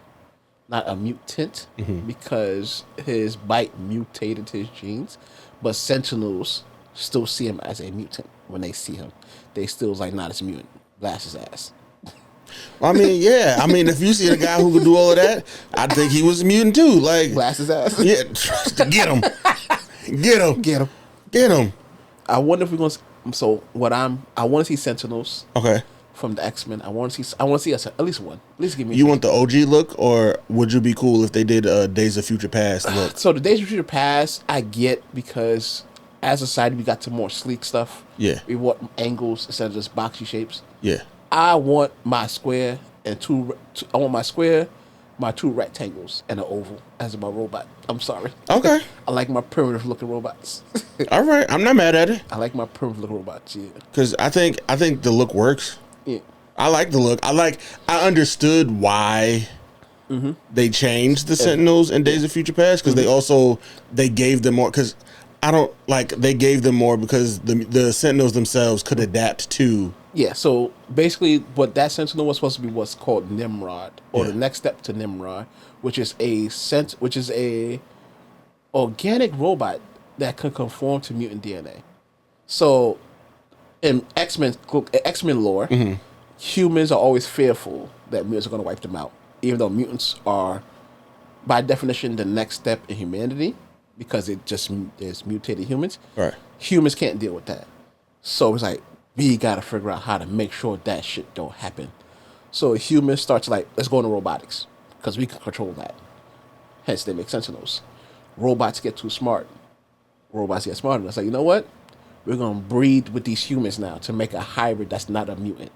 not a mutant, because his bite mutated his genes. But Sentinels still see him as a mutant when they see him. They still like, nah, it's a mutant. Blast his ass. I mean, yeah. I mean, if you see a guy who could do all of that, I think he was a mutant too. Like, blast his ass. Yeah, get him, get him. I wonder if we're gonna. So what I want to see Sentinels. Okay. From the X-Men, I want to see us at least one. At least give me. You want the OG look, or would you be cool if they did Days of Future Past look? So the Days of Future Past, I get because as a side we got to more sleek stuff. Yeah. We want angles instead of just boxy shapes. Yeah. I want my square and I want my square, my two rectangles, and an oval as my robot. I'm sorry. Okay. I like my primitive looking robots. All right, I'm not mad at it. I like my primitive looking robots. Yeah. Because I think the look works. Yeah. I like the look. I understood why they changed the Sentinels in Days of Future Past because they gave them more because they gave them more because the Sentinels themselves could adapt to. Yeah, so basically what that Sentinel was supposed to be what's called Nimrod, or the next step to Nimrod, which is a organic robot that can conform to mutant DNA. So in X-Men lore, humans are always fearful that mutants are going to wipe them out, even though mutants are, by definition, the next step in humanity because there's mutated humans. Right. Humans can't deal with that. So it's like, we got to figure out how to make sure that shit don't happen. So humans start to let's go into robotics because we can control that. Hence, they make Sentinels. Robots get too smart. Robots get smarter. It's like, you know what? We're going to breed with these humans now to make a hybrid that's not a mutant.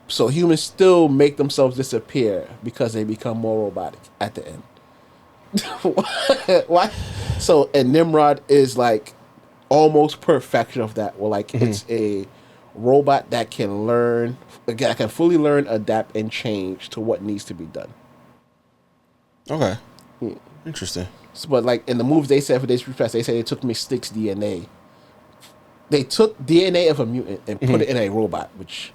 So humans still make themselves disappear because they become more robotic at the end. Why? So, and Nimrod is almost perfection of that. Well, it's a robot that can learn, that can fully learn, adapt, and change to what needs to be done. Okay. Interesting. So, but in the movies they said for Days of Future Past, they say they took Mystique's DNA they took DNA of a mutant and put it in a robot, which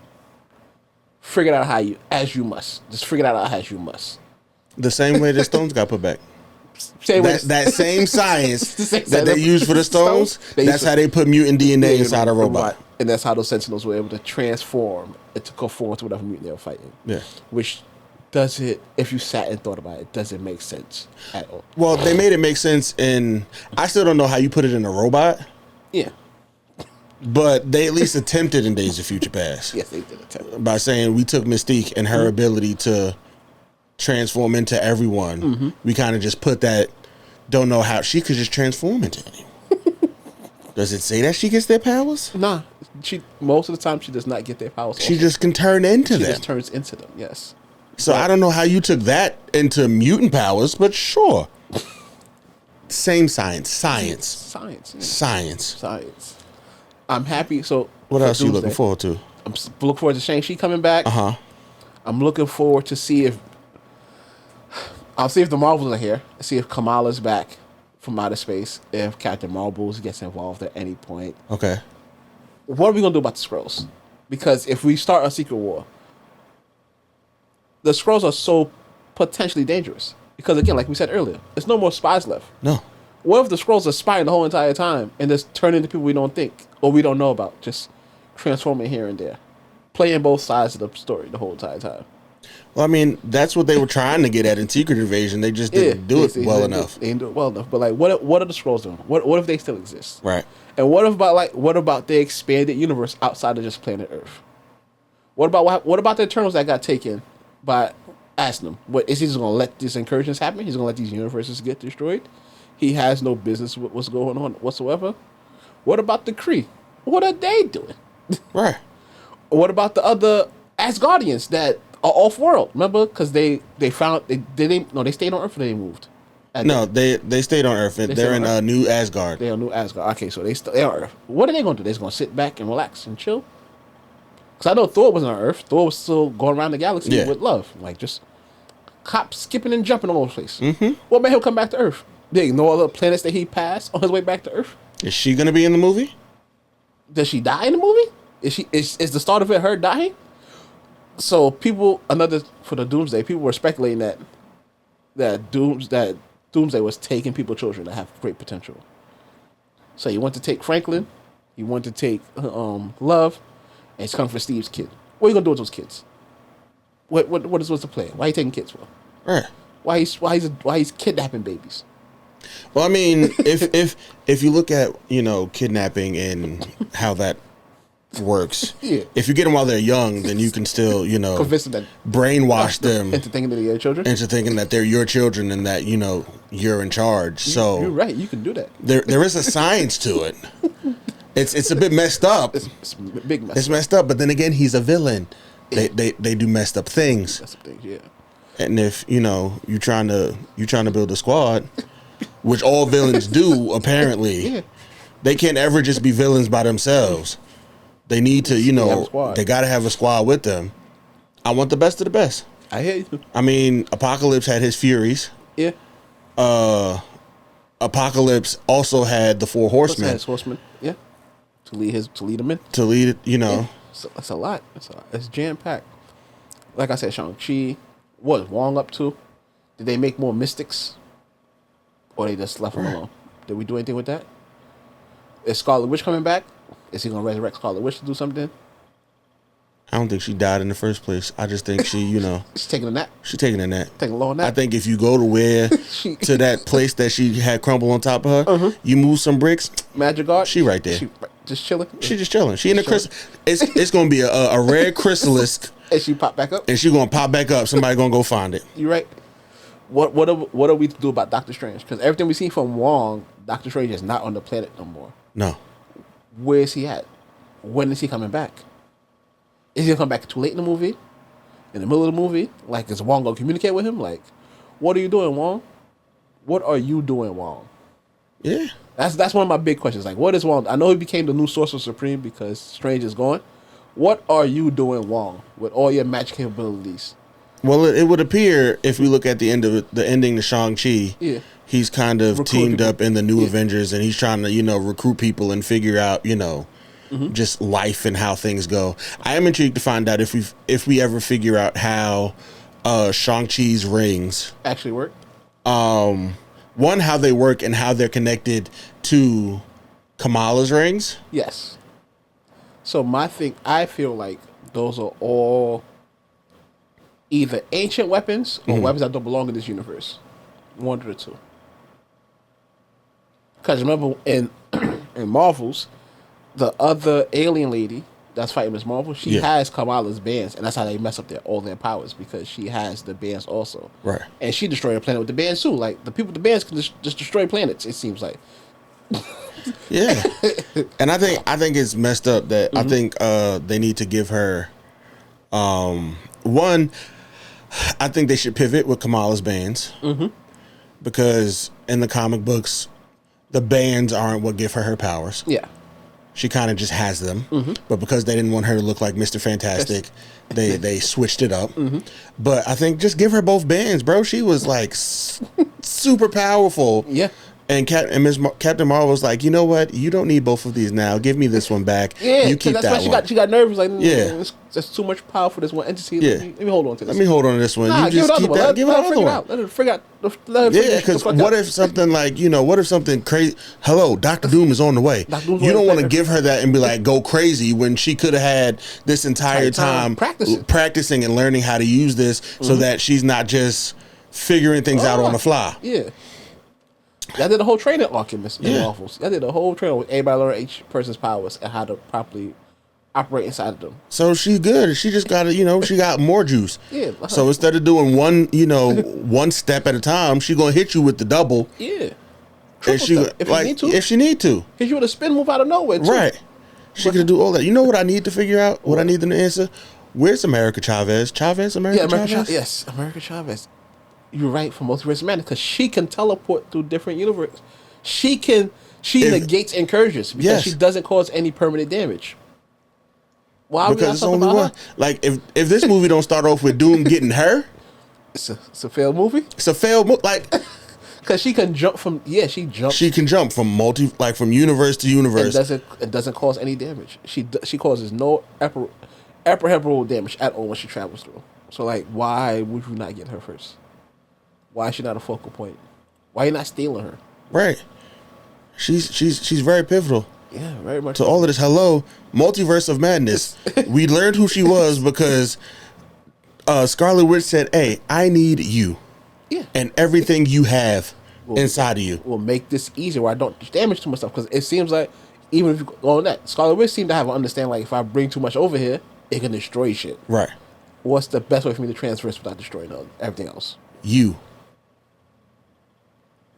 figured out as you must. Just figured out as you must. The same way the stones got put back. Same way That same science The same that they science. use for the stones, They that's use how they put mutant DNA inside a robot. And that's how those Sentinels were able to transform and to conform to whatever mutant they were fighting. Yeah. Which doesn't, if you sat and thought about it, doesn't make sense at all. Well, they made it make sense I still don't know how you put it in a robot, Yeah. but they at least attempted in Days of Future Past. Yes, they did attempt. By saying we took Mystique and her ability to transform into everyone. We kind of just put that, don't know how, she could just transform into anyone. Does it say that she gets their powers? Nah. Most of the time she does not get their powers. She also. just can turn into She them. just turns into them, yes. So I don't know how you took that into mutant powers, but sure. Same science. Science. Yeah. Science. I'm happy. So What for else you Doomsday, looking forward to? I'm looking forward to Shang-Chi coming back. Uh-huh. I'm looking forward to see if the Marvels are here. See if Kamala's back from outer space. If Captain Marvels gets involved at any point. Okay. What are we gonna do about the Skrulls? Because if we start a secret war, the Skrulls are so potentially dangerous. Because again, like we said earlier, there's no more spies left. No. What if the Skrulls are spying the whole entire time and just turn into people we don't think or we don't know about, just transforming here and there, playing both sides of the story the whole entire time? Well, I mean, that's what they were trying to get at in Secret Invasion. They just didn't do it well enough. They didn't do it well enough. But like, what are the Skrulls doing? What if they still exist? Right. And what about the expanded universe outside of just planet Earth? What about the Eternals that got taken by Aslam? What is he just gonna let these incursions happen? He's gonna let these universes get destroyed? He has no business with what's going on whatsoever. What about the Kree? What are they doing? Right. What about the other Asgardians that are off world? Remember, because they stayed on Earth or they moved. No, they stayed on Earth. They're in New Asgard. They're on New Asgard. Okay, so they are Earth. What are they going to do? They're just going to sit back and relax and chill? Because I know Thor wasn't on Earth. Thor was still going around the galaxy with love. Like, just skipping and jumping all over the place. Mm-hmm. What made him come back to Earth? They ignore all the planets that he passed on his way back to Earth? Is she going to be in the movie? Does she die in the movie? Is the start of it her dying? So for the Doomsday, people were speculating that Doomsday was taking people's children that have great potential. So he wanted to take Franklin, he wanted to take Love, and he's coming for Steve's kid. What are you gonna do with those kids? What's the plan? Why are you taking kids for? Right. Why he's kidnapping babies? Well, I mean, if you look at, kidnapping and how that works, if you get them while they're young, then you can still, Convince them brainwash them into thinking that they're your children, into thinking that they're your children and that, you're in charge. So you're right. You can do that. There is a science to it. It's a bit messed up. It's a big mess. It's messed up, but then again, he's a villain. They do messed up things. That's some things, yeah. And if you're trying to build a squad, which all villains do apparently, they can't ever just be villains by themselves. They need to, they got to have a squad with them. I want the best of the best. I hear you. I mean, Apocalypse had his Furies. Yeah. Apocalypse also had the Four Horsemen. Yeah. To lead them in. To lead it, Yeah. So that's a lot. It's jam packed. Like I said, Shang-Chi, what is Wong up to? Did they make more mystics? Or they just left him alone? Did we do anything with that? Is Scarlet Witch coming back? Is he gonna resurrect Scarlet Witch to do something? I don't think she died in the first place. I just think she, She's taking a nap. She's taking a nap. Taking a long nap. I think if you go to that place that she had crumble on top of her, you move some bricks. Magic Guard. She right there. She just chilling. She just chilling. She in the crystal. It's gonna be a rare chrysalis, And she pop back up. and she gonna pop back up. Somebody gonna go find it. You right. What are we to do about Doctor Strange? Because everything we see from Wong, Doctor Strange is not on the planet no more. No. Where is he at? When is he coming back? Is he gonna come back too late in the movie? In the middle of the movie? Like, is Wong gonna communicate with him? Like, what are you doing, Wong? What are you doing, Wong? Yeah. That's one of my big questions. Like, what is Wong? I know he became the new Sorcerer Supreme because Strange is gone. What are you doing, Wong, with all your magic capabilities? Well, it would appear if we look at the ending to Shang-Chi, Recruit he's kind of teamed people. up in the new Avengers, and he's trying to, recruit people and figure out, just life and how things go. I am intrigued to find out if we ever figure out how Shang-Chi's rings Actually work. One, how they work and how they're connected to Kamala's rings. Yes. So I feel like those are all either ancient weapons or weapons that don't belong in this universe. One of the two. Because remember in Marvels, the other alien lady that's fighting Miss Marvel, she has Kamala's bands, and that's how they mess up all their powers, because she has the bands also. Right. And she destroyed a planet with the bands too. Like, the people with the bands can just destroy planets, it seems like. Yeah. And I think it's messed up that I think they need to give her one, I think they should pivot with Kamala's bands. Because in the comic books, the bands aren't what give her powers. Yeah. She kind of just has them. But because they didn't want her to look like Mr. Fantastic, they switched it up. But I think just give her both bands, bro. She was like super powerful. Yeah. And Captain Marvel was like, you know what? You don't need both of these now. Give me this one back. Yeah, you keep that's that why one. she got nervous. Like, Yeah. That's too much power for this one entity. Yeah. Let me hold on to this. Let me hold on to this one. Nah, You give it just another keep one. that. Give it Let her another figure it one. out. Let her figure out. Let her figure Yeah, the because fuck what out. if something like, what if something crazy? Hello, Dr. Doom is on the way. Dr. Doom's You on don't the want to way. give her that and be like, go crazy, when she could have had this entire time practicing and learning how to use this so that she's not just figuring things out on the fly. Yeah. Y'all did a whole training arc in Marvels. Y'all did a whole training with everybody learn each person's powers and how to properly operate inside of them. So she's good. She just got to, she got more juice. Yeah. So instead of doing one, one step at a time, she gonna hit you with the double. Yeah. If she if she need to. Hit you with a spin move out of nowhere too. Right. She could do all that. You know what I need to figure out? What I need them to answer? Where's America Chavez? America Chavez? Yes, America Chavez. You're right, for Multiverse Madness, because she can teleport through different universes. She negates incursions because she doesn't cause any permanent damage. Why are we not talking about her? Like, if this movie don't start off with Doom getting her, it's a failed movie. It's a failed movie. Like, because she can jump from she jumps. She can jump from from universe to universe. It doesn't cause any damage. She causes no apprehendable damage at all when she travels through. So like, why would you not get her first? Why is she not a focal point? Why are you not stealing her? Right. She's very pivotal. Yeah, very much. To all of this, hello, Multiverse of Madness. We learned who she was because Scarlet Witch said, "Hey, I need you, and everything you have inside of you will make this easier, where I don't damage too much stuff." Because it seems like even if you go on that, Scarlet Witch seemed to have an understanding, like, if I bring too much over here, it can destroy shit. Right. What's the best way for me to transfer this without destroying everything else? You.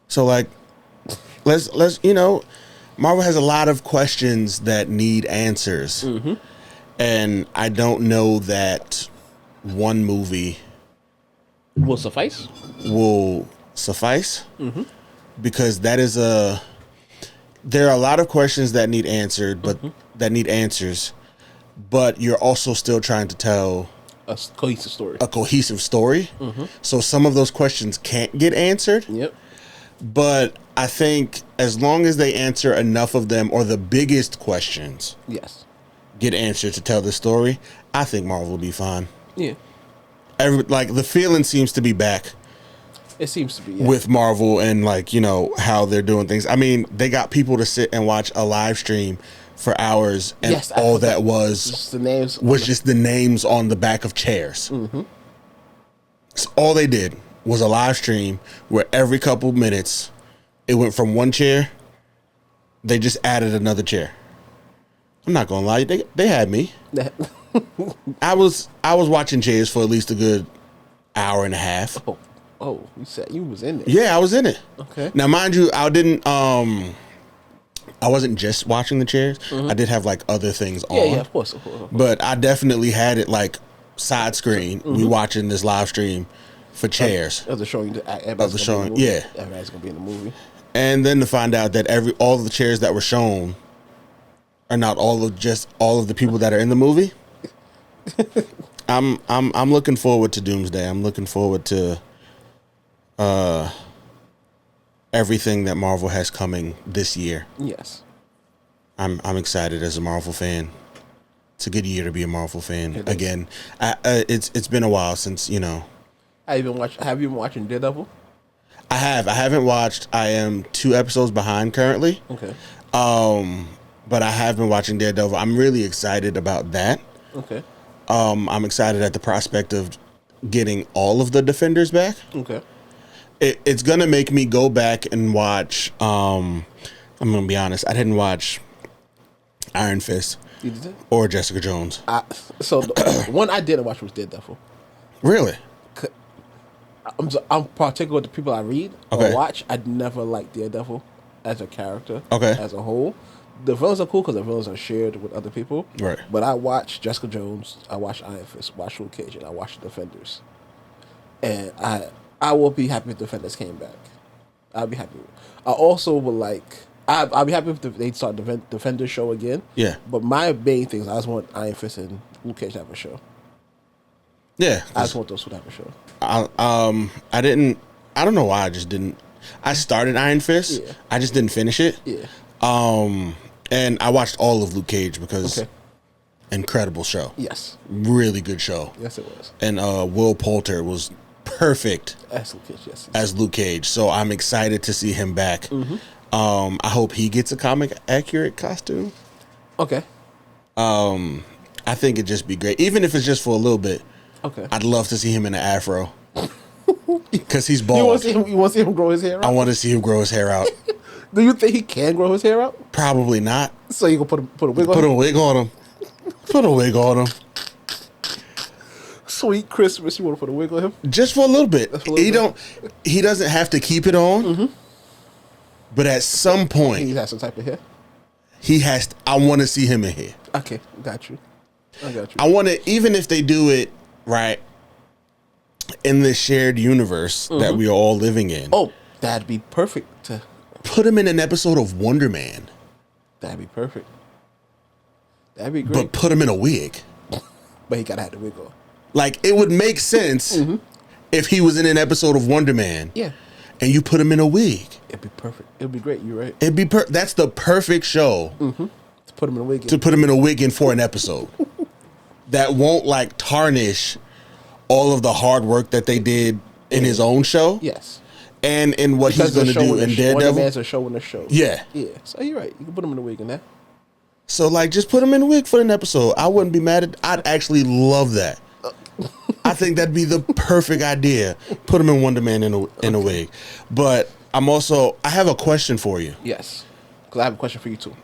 So like, let's Marvel has a lot of questions that need answers, and I don't know that one movie will suffice. Because that is there are a lot of questions that need answered, but that need answers, but you're also still trying to tell a cohesive story. So some of those questions can't get answered. Yep. But I think as long as they answer enough of them, or the biggest questions, get answered to tell the story, I think Marvel will be fine. Yeah. The feeling seems to be back. It seems to be with Marvel and how they're doing things. I mean, they got people to sit and watch a live stream for hours, and all that was just the names. Just the names on the back of chairs. So all they did was a live stream where every couple minutes it went from one chair, they just added another chair. I'm not gonna lie, they had me. I was watching chairs for at least a good hour and a half. Oh, you said you was in there. Yeah, I was in it. Okay. Now, mind you, I wasn't just watching the chairs. I did have other things on. Yeah, of course. But I definitely had it side screen. We watching this live stream for chairs. Of the showing. Yeah. Everybody's gonna be in the movie. And then to find out that all of the chairs that were shown are not all of the people that are in the movie. I'm looking forward to Doomsday. I'm looking forward to everything that Marvel has coming this year. Yes. I'm excited as a Marvel fan. It's a good year to be a Marvel fan It is. again. It's been a while since Have you been watching Daredevil? I haven't watched. I am 2 episodes behind currently. Okay. But I have been watching Daredevil. I'm really excited about that. Okay. I'm excited at the prospect of getting all of the Defenders back. Okay. It's gonna make me go back and watch. I'm gonna be honest. I didn't watch Iron Fist You did it? or Jessica Jones. So the one I didn't watch was Daredevil. Really? I'm particular with the people I read Okay. or watch. I'd never liked Daredevil as a character. Okay. As a whole, the villains are cool because the villains are shared with other people. Right. But I watched Jessica Jones. I watched Iron Fist. Watched Luke Cage, and I watched the Defenders. And I will be happy if the Defenders came back. I'll be happy. I also would like. I'll be happy if they start the Defenders show again. Yeah. But my main thing is I just want Iron Fist and Luke Cage to have a show. Yeah. I just want those two to have a show. I didn't. I don't know why I just didn't. I started Iron Fist. Yeah. I just didn't finish it. Yeah. And I watched all of Luke Cage because Okay. incredible show. Yes. Really good show. Yes, it was. And Will Poulter was perfect As Luke Cage, yes. as Luke Cage. So I'm excited to see him back. I hope he gets a comic accurate costume. Okay. I think it'd just be great, even if it's just for a little bit. Okay. I'd love to see him in an afro because he's You bald. want to see him grow his hair out? I want to see him grow his hair out. Do you think he can grow his hair out? Probably not. So you can put a wig on Put a him? wig on him. Put a wig on him. Sweet Christmas, you want to put a wig on him? Just for a little bit. Just for a little bit. He doesn't have to keep it on. But at some He point, has some type of hair. he has. I want to see him in here. Okay, got you. I got you. I want to, even if they do it right in this shared universe that we are all living in. Oh, that'd be perfect. Put him in an episode of Wonder Man, That'd be perfect. That'd be great. but put him in a wig. But he gotta have the wig on. Like, it would make sense if he was in an episode of Wonder Man. Yeah, And you put him in a wig. it'd be perfect. It'd be great. You're right. It'd be that's the perfect show To put him in a wig. to put him in a wig in for an episode. That won't like tarnish all of the hard work that they did in his own show. Yes. And in what he's going to do in Wonder Daredevil. Man's a show in the show. Yeah. Yeah. So you're right. You can put him in a wig in that. So like, just put him in a wig for an episode. I wouldn't be mad at. I'd actually love that. I think that'd be the perfect idea. Put him in Wonder Man in a wig. But I have a question for you. Yes. Because I have a question for you too.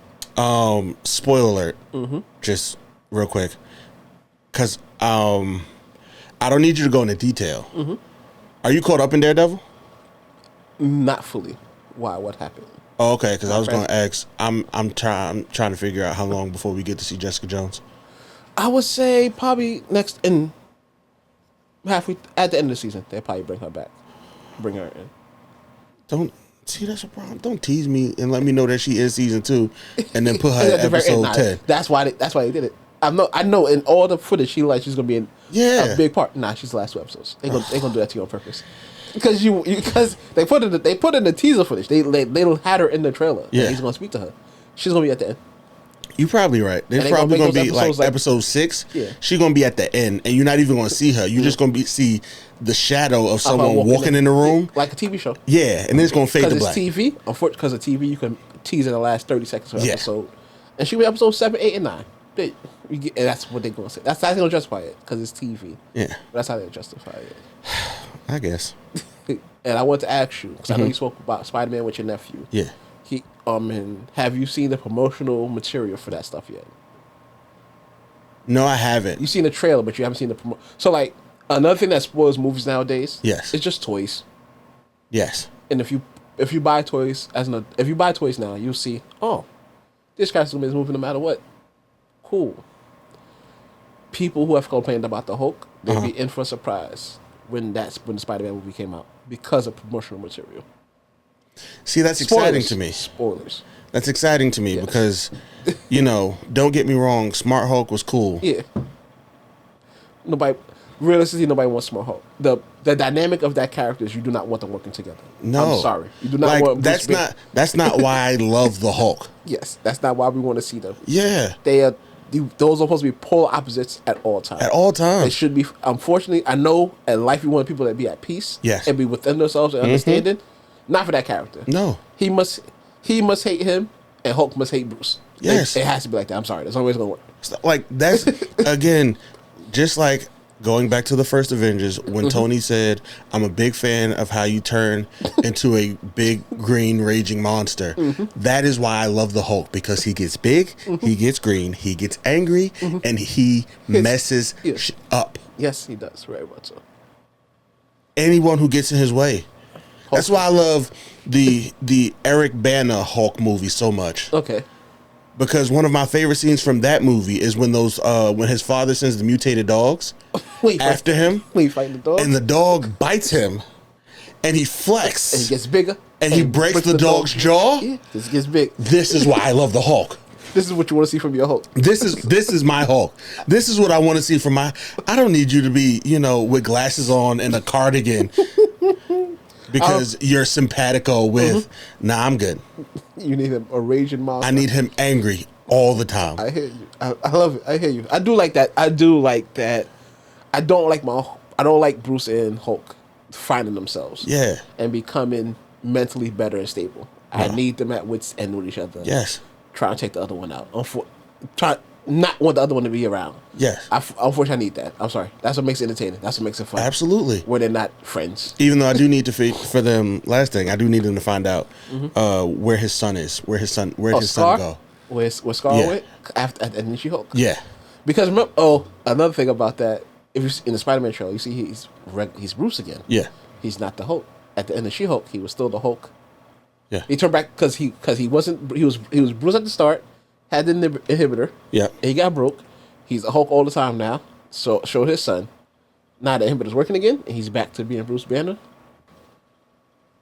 Spoiler alert. Just real quick. Because I don't need you to go into detail. Are you caught up in Daredevil? Not fully. Why? What happened? Oh, okay. Because I was going to ask. I'm trying to figure out how long before we get to see Jessica Jones. I would say probably next in halfway at the end of the season. They'll probably bring her back. Bring her in. Don't see that's a problem. Don't tease me and let me know that she is season 2, and then put her at At the very end, episode 10. That's why they did it. I know. In all the footage, she's gonna be in Yeah. a big part. Nah, she's the last 2 episodes. They gonna do that to you on purpose. Because because they put in the teaser footage. They had her in the trailer. Yeah. He's gonna speak to her. She's gonna be at the end. You're probably right. There's And they probably gonna going make to those be like episodes like- episode 6. Yeah. She's going to be at the end, and you're not even going to see her. You're just going to see the shadow of someone walking in the room. like a TV show. Yeah, and then it's going to fade to Because black. it's TV. Unfortunately, because of TV, you can tease in the last 30 seconds of an Yeah. episode, and she be episode 7, 8, and 9. And that's what they're gonna say. That's how they're gonna justify it because it's TV. Yeah, That's how they justify it. I guess. And I want to ask you because I know you spoke about Spider-Man with your nephew. Yeah. And have you seen the promotional material for that stuff yet? No, I haven't. You've seen the trailer, but you haven't seen the promo. So like another thing that spoils movies nowadays. Yes. It's just toys. Yes. And if you buy toys if you buy toys now, you'll see, oh, this character's gonna be in this movie no matter what. Cool. People who have complained about the Hulk, they'll be in for a surprise when the Spider-Man movie came out because of promotional material. See, that's exciting to me. Spoilers. That's exciting to me Yes. because, don't get me wrong, Smart Hulk was cool. Yeah. Realistically, nobody wants Smart Hulk. The dynamic of that character is you do not want them working together. No. I'm sorry. You do not want that's not why I love the Hulk. Yes, that's not why we want to see them. Yeah. Those are supposed to be polar opposites at all times. At all times. It should be. Unfortunately, I know in life we want people to be at peace. Yes. And be within themselves and understanding. Not for that character. No. He must hate him, and Hulk must hate Bruce. Yes. It has to be like that. I'm sorry. That's always gonna work. Like, that's, again, just like going back to the first Avengers, when Tony said, I'm a big fan of how you turn into a big green raging monster. That is why I love the Hulk, because he gets big, he gets green, he gets angry, and he messes up. Yes, he does. Very much so. Anyone who gets in his way. That's why I love the Eric Bana Hulk movie so much. Okay. Because one of my favorite scenes from that movie is when when his father sends the mutated dogs after him. When he fighting the dog. And the dog bites him, and he flexes. And he gets bigger. And he breaks the dog's jaw. Yeah, this gets big. This is why I love the Hulk. This is what you want to see from your Hulk. This is my Hulk. This is what I want to see from my. I don't need you to be, with glasses on and a cardigan. Because you're simpatico with, nah, I'm good. You need a raging monster. I need him angry all the time. I hear you. I love it. I hear you. I do like that. I don't like Bruce and Hulk finding themselves. Yeah. And becoming mentally better and stable. I need them at wits' end with each other. Yes. Try and take the other one out. Try not want the other one to be around. Yes. Unfortunately, I need that. I'm sorry. That's what makes it entertaining. That's what makes it fun. Absolutely. Where they're not friends. Even though I do need to for them. Last thing, I do need them to find out where his son is. Where his son go? Where Scar went after and then She Hulk. Yeah. Because remember, another thing about that, if you in the Spider-Man trailer, you see he's Bruce again. Yeah. He's not the Hulk. At the end of She-Hulk, he was still the Hulk. Yeah. He turned back because he was Bruce at the start, had the inhibitor. Yeah. And he got broke. He's a Hulk all the time now. So showed his son. Now the inhibitor's working again, and he's back to being Bruce Banner.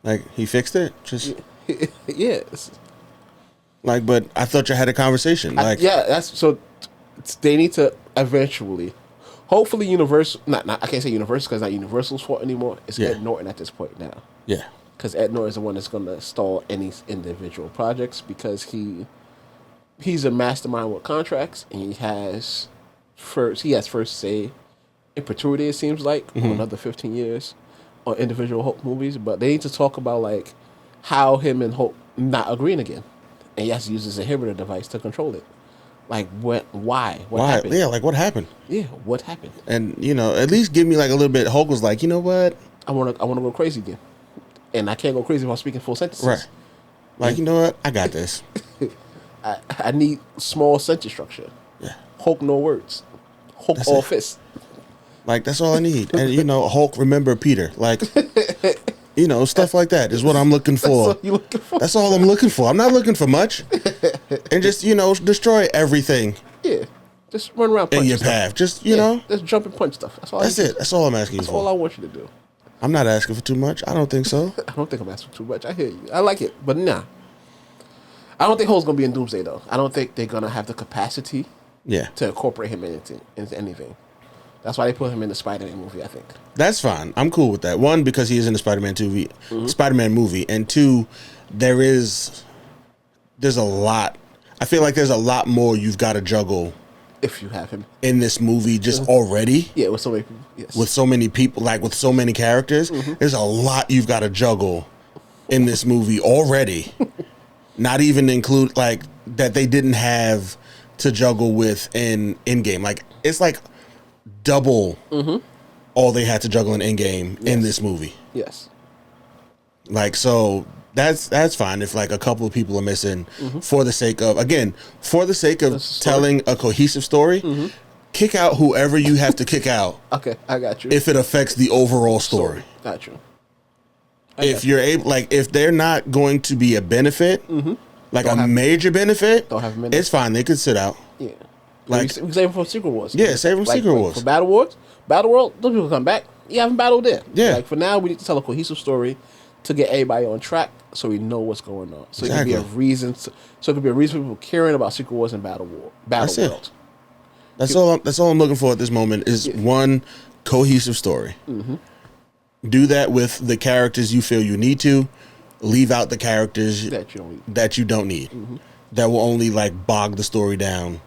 Like, he fixed it? Just Yes. like, but I thought you had a conversation. Like, They need to eventually, hopefully, Universal. Not I can't say Universal because it's not Universal's fault anymore. It's Ed Norton at this point now. Yeah. Because Ed Norton is the one that's going to stall any individual projects because he's a mastermind with contracts and he has first say in perpetuity, it seems like, for another 15 years on individual Hulk movies. But they need to talk about like how him and Hulk not agreeing again, and he has to use his inhibitor device to control it. Like why happened? Yeah, like what happened? Yeah, what happened? And at least give me like a little bit. Hulk was like, you know what? I want to go crazy again, and I can't go crazy while speaking full sentences. Right. Like, you know what? I got this. I need small sentence structure. Yeah. Hulk no words. Hulk That's all it. fists. Like, that's all I need. And Hulk remember Peter. Like, stuff like that is what I'm looking for. That's all you looking for. That's all I'm looking for. I'm not looking for much. And just, destroy everything Yeah. Just run around punch in your stuff. path. Just, Just jump and punch stuff. That's all. That's it. That's all I'm asking That's you for. all I want you to do. I'm not asking for too much. I don't think so. I don't think I'm asking too much. I hear you. I like it, but nah. I don't think Hulk's gonna be in Doomsday though. I don't think they're gonna have the capacity Yeah. to incorporate him into anything. That's why they put him in the Spider-Man movie. I think. That's fine. I'm cool with that. One, because he is in the Spider-Man movie, and two, there's a lot. I feel like there's a lot more you've got to juggle If you have him in this movie just already. Yeah, with so many people. Yes. With so many people, like with so many characters, there's a lot you've got to juggle in this movie already. Not even include like that they didn't have to juggle with in Endgame. Like it's like double all they had to juggle in Endgame in this movie. Yes. Like, so that's fine if like a couple of people are missing for the sake of telling a cohesive story. Kick out whoever you have to kick out. Okay, I got you. If it affects the overall story. Got you. If you're able, like, if they're not going to be a benefit, like major benefit, don't have them in it's fine. They could sit out. Yeah. Like, we save them for Secret Wars. Yeah, save them for Secret Wars. For Battle World, those people come back. You haven't battled there. Yeah. Like, for now, we need to tell a cohesive story to get everybody on track so we know what's going on. So it can be a reason. So it could be a reason for people caring about Secret Wars and Battle World. That's all I'm looking for at this moment is one cohesive story. Do that with the characters you feel you need to. Leave out the characters that you don't need. that will only like bog the story down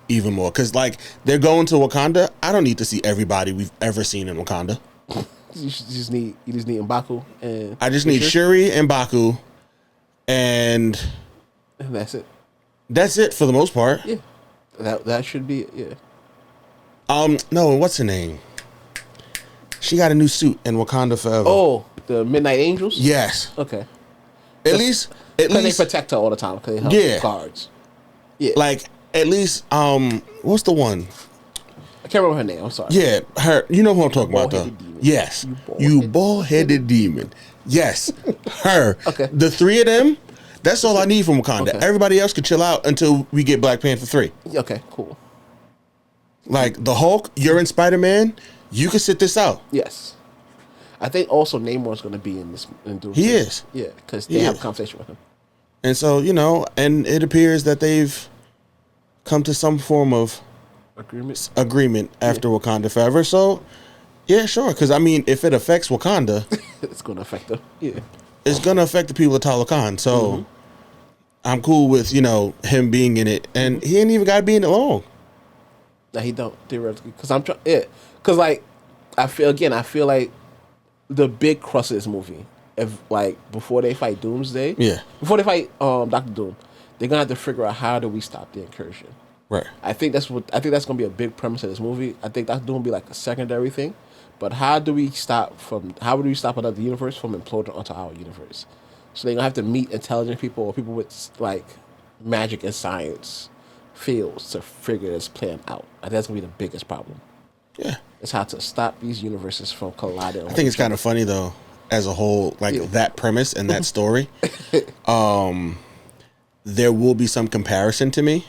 even more. Because like they're going to Wakanda. I don't need to see everybody we've ever seen in Wakanda. You just need M'Baku and I just need Shuri and Baku, and that's it. That's it for the most part. Yeah, that should be it. Yeah. No, what's her name? She got a new suit in Wakanda Forever. Oh, the Midnight Angels. Yes. Okay. At least they protect her all the time because they help guards. Yeah. Like at least what's the one? I can't remember her name. I'm sorry. Yeah, her. You know who I'm talking about, though. Demon. Yes, you bald-headed demon. Yes, her. Okay. The three of them. That's all I need from Wakanda. Okay. Everybody else can chill out until we get Black Panther 3. Okay. Cool. Like the Hulk, you're in Spider-Man. You can sit this out. Yes. I think also Namor's going to be in this. He is. Yeah, because they have a conversation with him. And so, and it appears that they've come to some form of agreement after Wakanda Forever. So, yeah, sure. Because, I mean, if it affects Wakanda... it's going to affect them. Yeah. It's going to affect the people of Talokan. So, I'm cool with, him being in it. And he ain't even got to be in it long. No, he don't, theoretically. Because I'm trying... Yeah. Because, like, I feel like the big crux of this movie, if before they fight Doomsday, before they fight Dr. Doom, they're gonna have to figure out how do we stop the incursion. Right. I think that's gonna be a big premise of this movie. I think Dr. Doom will be like a secondary thing, but how do we stop another universe from imploding onto our universe? So they're gonna have to meet intelligent people or people with like magic and science fields to figure this plan out. I think that's gonna be the biggest problem. Yeah. It's how to stop these universes from colliding. I think it's kind of funny though, as a whole, that premise and that story. There will be some comparison to me,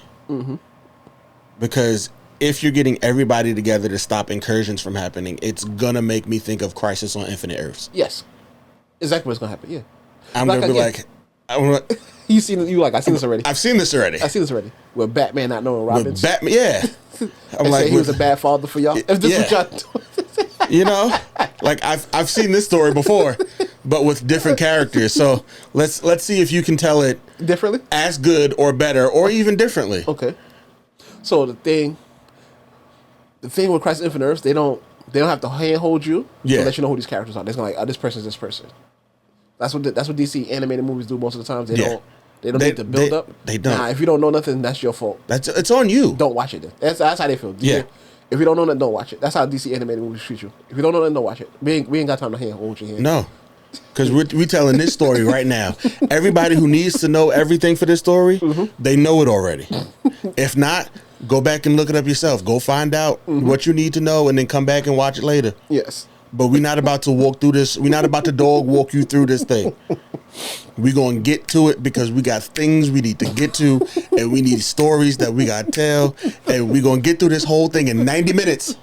because if you're getting everybody together to stop incursions from happening, it's gonna make me think of Crisis on Infinite Earths. Yes, exactly what's gonna happen. Yeah, I'm gonna be like, I've seen this already. I've seen this already. With Batman not knowing Robin's. Batman, yeah. I'm like, he was a bad father for y'all. If this was y'all like I've seen this story before, but with different characters. So let's see if you can tell it differently, as good or better, or even differently. Okay. So the thing with Crisis Infinite Earths, they don't have to handhold you to let you know who these characters are. They're gonna this person is this person. That's what DC animated movies do most of the times. They don't need to build up. They don't. Nah, if you don't know nothing, that's your fault. It's on you. Don't watch it then. That's how they feel. Yeah. If you don't know nothing, don't watch it. That's how DC animated movies treat you. If you don't know nothing, don't watch it. We ain't got time to hold your hand. No. Because we telling this story right now. Everybody who needs to know everything for this story, they know it already. If not, go back and look it up yourself. Go find out what you need to know and then come back and watch it later. Yes. But we're not about to walk through this. We're not about to dog walk you through this thing. We're going to get to it because we got things we need to get to, and we need stories that we got to tell, and we're going to get through this whole thing in 90 minutes.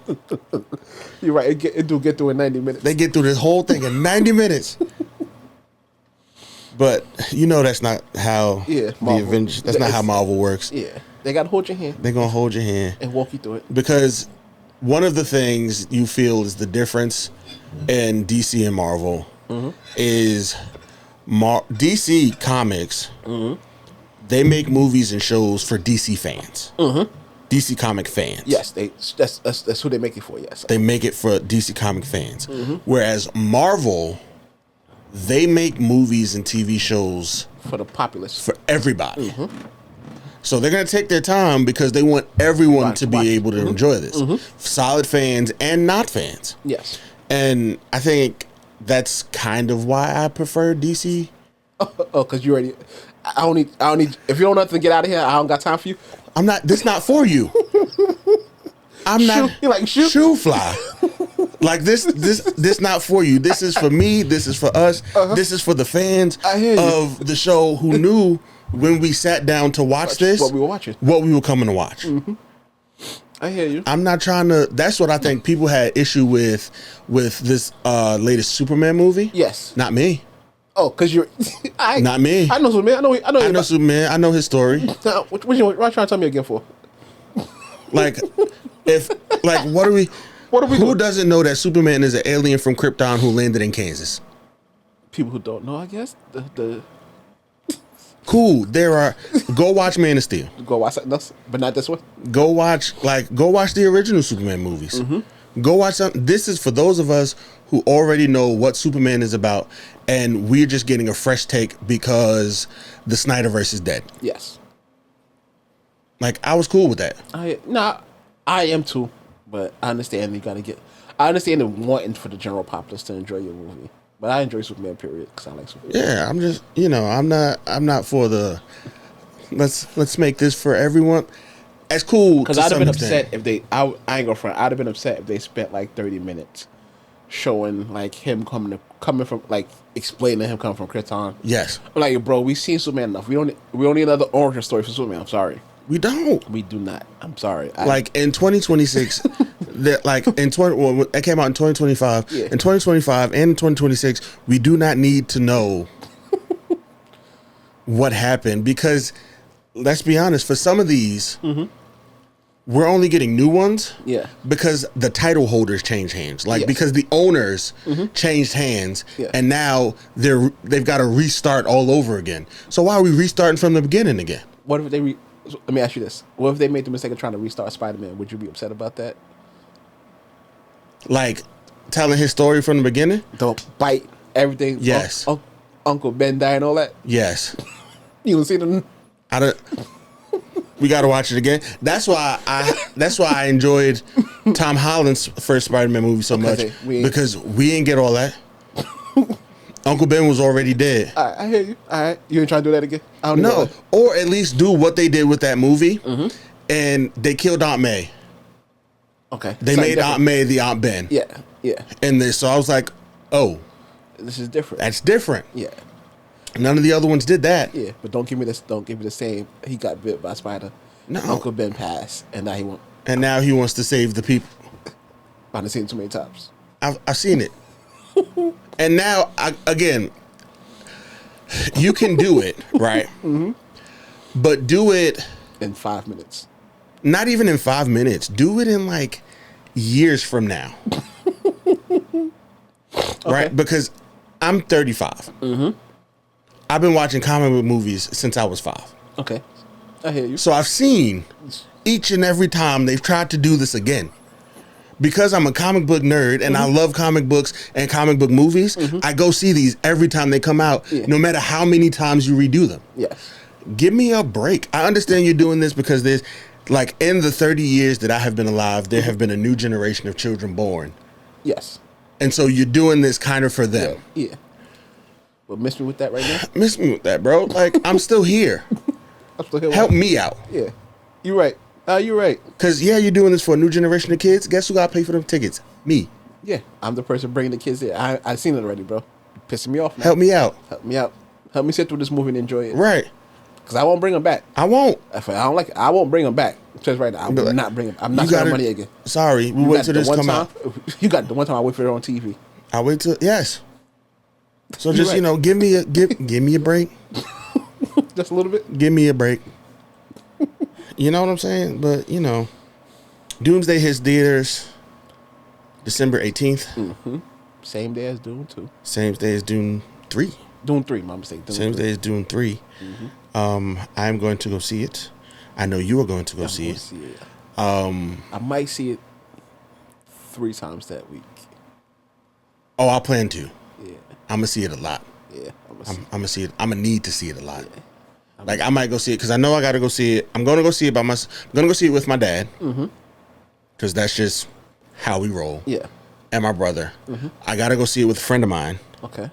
You're right. It do get through in 90 minutes. They get through this whole thing in 90 minutes. But that's not how the Avengers. That's not how Marvel works. Yeah, they got to hold your hand. They're going to hold your hand and walk you through it. Because one of the things you feel is the difference in DC and Marvel is DC Comics. They make movies and shows for DC fans. DC Comic fans. Yes, that's who they make it for. Yes, they make it for DC Comic fans. Whereas Marvel, they make movies and TV shows for the populace, for everybody. So they're going to take their time because they want everyone to be able to enjoy this. Solid fans and not fans. Yes. And I think that's kind of why I prefer DC. Oh, because you already... I don't need... If you don't know nothing to get out of here, I don't got time for you. This not for you. I'm not... You're like, shoe fly. Like, this not for you. This is for me. This is for us. This is for the fans of the show who knew... when we sat down to watch this, what we were watching, what we were coming to watch. I hear you. I'm not trying to. That's what I think people had issue with this latest Superman movie. Yes, not me. Oh, because you're not me. I know Superman. I know Superman. I know his story. What you trying to tell me again for? What are we? Who doesn't know that Superman is an alien from Krypton who landed in Kansas? People who don't know, I guess. Cool. Go watch Man of Steel. Go watch something else, but not this one. Go watch the original Superman movies. Mm-hmm. Go watch something. This is for those of us who already know what Superman is about, and we're just getting a fresh take because the Snyderverse is dead. Yes. Like, I was cool with that. I am too, but I understand I understand the wanting for the general populace to enjoy your movie, but I enjoy Superman period because I like Superman. Yeah, I'm just, I'm not for the let's make this for everyone. As cool because I'd have been upset if they. I ain't gonna front. I'd have been upset if they spent like 30 minutes showing like him coming from like explaining him coming from Krypton. Yes, like bro, we've seen Superman enough. We don't need another origin story for Superman. I'm sorry. we don't. We do not. I'm sorry. Like in 2026, it came out in 2025. Yeah. In 2025 and in 2026, we do not need to know what happened because, let's be honest, for some of these, we're only getting new ones. Yeah. Because the title holders change hands, like Yes. because the owners changed hands, Yeah. and now they've got to restart all over again. So why are we restarting from the beginning again? What if they? Let me ask you this: what if they made the mistake of trying to restart Spider-Man? Would you be upset about that? Like telling his story from the beginning? Don't bite everything. Yes. Uncle Ben died and all that. Yes. You don't see them. I don't. We got to watch it again. That's why I enjoyed Tom Holland's first Spider-Man movie so much because we ain't get all that. Uncle Ben was already dead. All right, I hear you. All right, you ain't trying to do that again? I don't know. No, or at least do what they did with that movie, and they killed Aunt May. Okay. They made Aunt May the Aunt Ben. Yeah, yeah. In this, so I was like, oh, This is different. that's different. Yeah, None of the other ones did that. yeah. But don't give me this. Don't give me the same. He got bit by a spider. No. Uncle Ben passed, and now he won't. And now he wants to save the people. I've seen it too many times. I've seen it. And now, again, you can do it, right? But do it In 5 minutes. not even in 5 minutes. Do it in like years from now. Right? Because I'm 35. I've been watching comic book movies since I was 5. Okay, I hear you. So I've seen each and every time they've tried to do this again. Because I'm a comic book nerd and I love comic books and comic book movies, I go see these every time they come out, no matter how many times you redo them. Yes. Give me a break. I understand you're doing this because there's, like, in the 30 years that I have been alive, there have been a new generation of children born. Yes. And so you're doing this kind of for them. Yeah. But miss me with that right now. Miss me with that, bro. Like, I'm still here. I'm still here. Help me out. Yeah. You're right. You're right. Because, yeah, you're doing this for a new generation of kids. Guess who got to pay for them tickets? Me. Yeah. I'm the person bringing the kids there. I've seen it already, bro. You're pissing me off now. Help me out. Help me out. Help me sit through this movie and enjoy it. Right. Because I won't bring them back. I won't. If I don't like it, I won't bring them back. Just right now, I will not bring them. I'm not You spending gotta- money again. Sorry. We You wait got till the this one come time, out. You got the one time I wait for it on TV. I wait till, yes. So just, right. give me a break. Just a little bit. Give me a break. You know what I'm saying? But, Doomsday hits theaters December 18th. Same day as Dune 2. Same day as Dune 3. Dune 3, my mistake. Dune Same 3. day as Dune 3. I'm going to go see it. I know you are going to go see it. I might see it 3 times that week. Oh, I plan to. Yeah. I'm going to see it a lot. Yeah. I'm going to see it. I'm going to need to see it a lot. Like, I might go see it because I know I got to go see it. I'm going to go see it by myself. I'm going to go see it with my dad. Because that's just how we roll. Yeah. And my brother. I got to go see it with a friend of mine. Okay.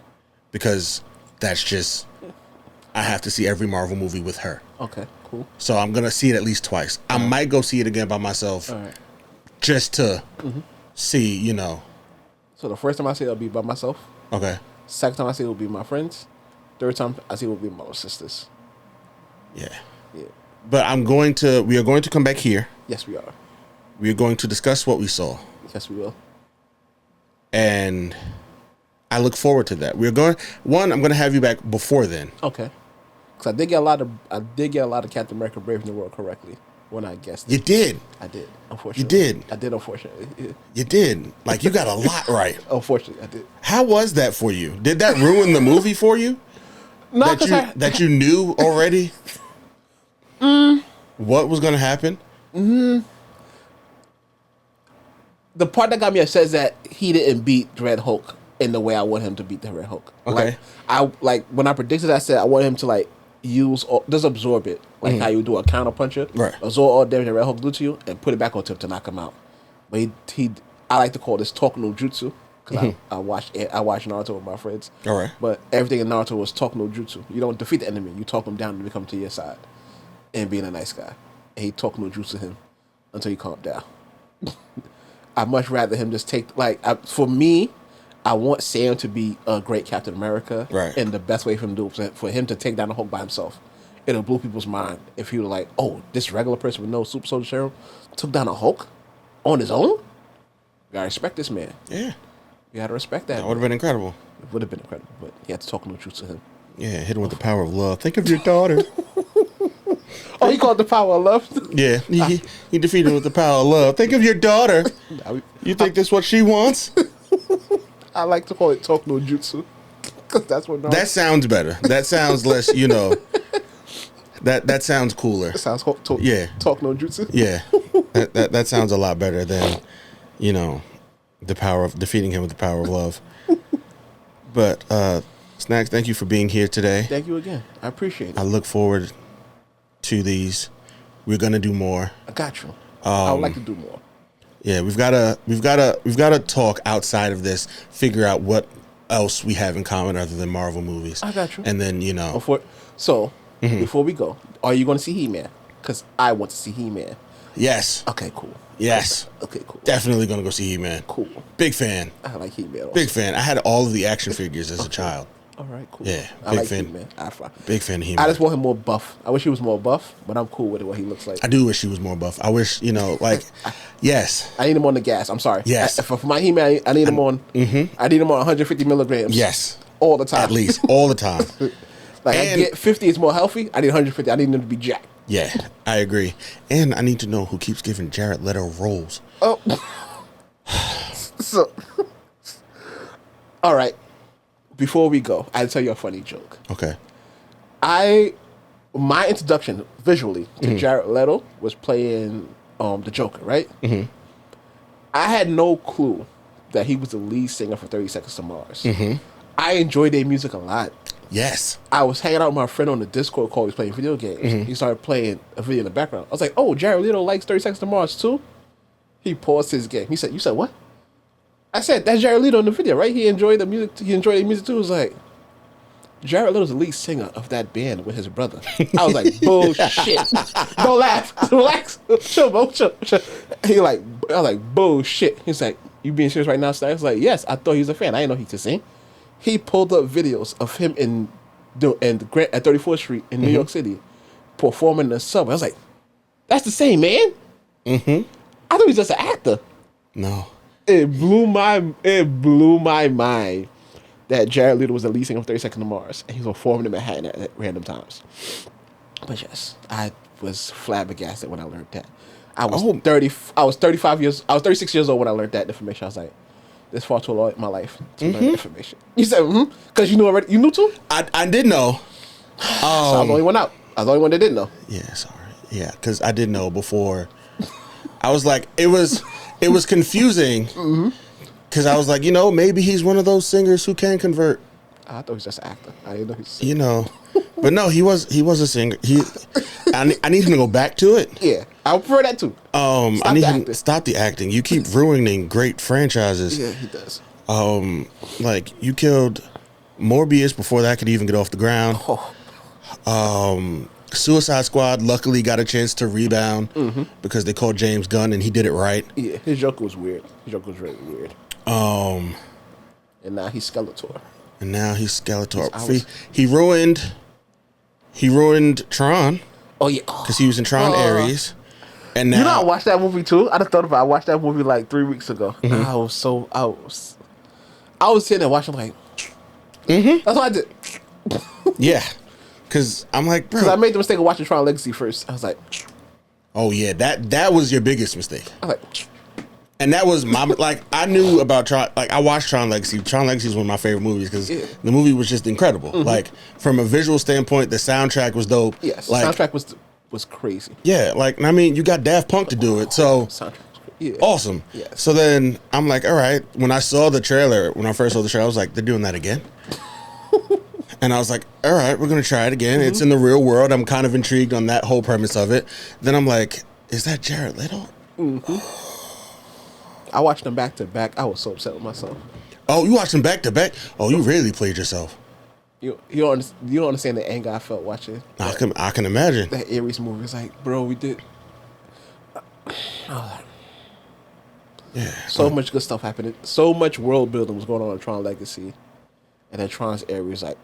Because that's just, I have to see every Marvel movie with her. Okay. Cool. So I'm going to see it at least twice. I might go see it again by myself. All right. Just to see, So the first time I see it, it'll be by myself. Okay. Second time I see it will be my friends. Third time I see it will be my little sisters. Yeah. Yeah. But we are going to come back here. Yes, we are. We are going to discuss what we saw. Yes, we will. And I look forward to that. I'm going to have you back before then. Okay. Because I did get a lot of Captain America: Brave New World correctly when I guessed. You did. I did. Unfortunately, You did. I did. Unfortunately, yeah. You did. Like, you got a lot right. Unfortunately, I did. How was that for you? Did that ruin the movie for you? No, that 'cause you I- that you knew already? What was gonna happen? The part that got me upset is that he didn't beat the Red Hulk in the way I want him to beat the Red Hulk. Okay. Like when I predicted, I said I want him to like just absorb it, like how you do a counter puncher, Right. absorb all damage the Red Hulk do to you, and put it back on him to knock him out. But I like to call this talk no jutsu because I watched Naruto with my friends. All right. But everything in Naruto was talk no jutsu. You don't defeat the enemy, you talk them down to become to your side, and being a nice guy. And he talk no jutsu him until he calmed down. I'd much rather him just take for me. I want Sam to be a great Captain America, Right. And the best way for him to do it, for him to take down the Hulk by himself. It'll blow people's mind if he were like, "Oh, this regular person with no super soldier serum took down a Hulk on his own." You gotta respect this man. Yeah, You gotta respect that. that would have been incredible. It would have been incredible, but he had to talk no truth to him. Yeah, hit him with the power of love. Think of your daughter. Oh, he called it the power of love. Yeah, he defeated him with the power of love. Think of your daughter. You think this what she wants? I like to call it talk no jutsu because that's what. That sounds better. That sounds less. That sounds cooler. sounds Yeah. Talk no jutsu. Yeah, that sounds a lot better than, the power of defeating him with the power of love. But Snaxx, thank you for being here today. Thank you again. I appreciate it. I look forward to these. We're gonna do more. I got you. I would like to do more. Yeah, we've gotta talk outside of this. Figure out what else we have in common other than Marvel movies. I got you. And then Before we go, are you going to see He-Man? Because I want to see He-Man. yes, Okay, cool. yes, Okay, cool. definitely gonna go see He-Man. Cool. Big fan. I like He-Man. Also. Big fan. I had all of the action figures as a child. All right, cool. Yeah, I big like fan. He-Man. Big fan of He-Man. I just want him more buff. I wish he was more buff, but I'm cool with what he looks like. I do wish he was more buff. I wish, yes, I need him on the gas. I'm sorry. Yes. For my He-Man, I need him on. I need him on 150 milligrams. yes, All the time. at least all the time. Like I And- get 50 is more healthy. I need 150. I need him to be jacked. Yeah, I agree. And I need to know who keeps giving Jared Leto roles. Oh. So. All right. Before we go, I'll tell you a funny joke. Okay. My introduction visually to Jared Leto was playing the Joker, right? Mm-hmm. I had no clue that he was the lead singer for 30 Seconds to Mars. Mm-hmm. I enjoyed their music a lot. Yes. I was hanging out with my friend on the Discord call. He was playing video games. He started playing a video in the background. I was like, "Oh, Jared Leto likes 30 Seconds to Mars too." He paused his game. He said, "You said what?" I said, "That's Jared Leto in the video, right? He enjoyed the music. He enjoyed the music too." He was like, "Jared Leto's the lead singer of that band with his brother." I was like, "Bullshit! Don't laugh. Relax. Chill, bro. Chill." I was like, "Bullshit." He's like, "You being serious right now, Snaxx?" I was like, "Yes." I thought he was a fan. I didn't know he could sing. He pulled up videos of him at 34th Street in New York City performing the subway. I was like, "That's the same man." I thought he was just an actor. No. It blew my mind that Jared Leto was the lead singer of 30 Seconds to Mars, and he was performing in Manhattan at random times. But yes, I was flabbergasted when I learned that. I was 36 years old when I learned that information. I was like, this far too long in my life to learn that information. You said, because you knew already. You knew too? I did know. So I was the only one out. I was the only one that didn't know. Yeah, sorry. Yeah, because I did know before. I was like, it was confusing. Because I was like, maybe he's one of those singers who can convert. I thought he was just an actor. I didn't know he was But no, he was a singer. I need him to go back to it. Yeah, I would prefer that too. I need him to stop the acting. You keep ruining great franchises. Yeah, he does. Like you killed Morbius before that could even get off the ground. Suicide Squad luckily got a chance to rebound because they called James Gunn and he did it right. Yeah, his Joker was weird. His Joker was really weird. And now he's Skeletor. He ruined Tron Oh yeah, because he was in Tron Ares. And now I watched that movie too. I just thought about it. I watched that movie like 3 weeks ago. I was sitting there watching like, that's what I did. yeah, because I'm like, bro. Because I made the mistake of watching Tron Legacy first. I was like, Oh yeah, that was your biggest mistake. I was like, And that was my like I knew about Tron. Like I watched Tron Legacy. Tron Legacy is one of my favorite movies because the movie was just incredible. Like from a visual standpoint, the soundtrack was dope. Yes, like, the soundtrack was crazy. Yeah, like I mean, you got Daft Punk to do it, so Soundtrack was crazy. Yeah. awesome. Yes. So then I'm like, all right. When I saw the trailer, when I first saw the trailer, I was like, they're doing that again. And I was like, all right, we're gonna try it again. It's in the real world. I'm kind of intrigued on that whole premise of it. Then I'm like, is that Jared Leto? I watched them back to back. I was so upset with myself. Oh, you watched them back to back? Oh, you really played yourself. You don't understand the anger I felt watching I can imagine. that Ares movie. It's like, bro, we did so much good stuff happening. So much world building was going on in Tron Legacy, and then Tron's Ares like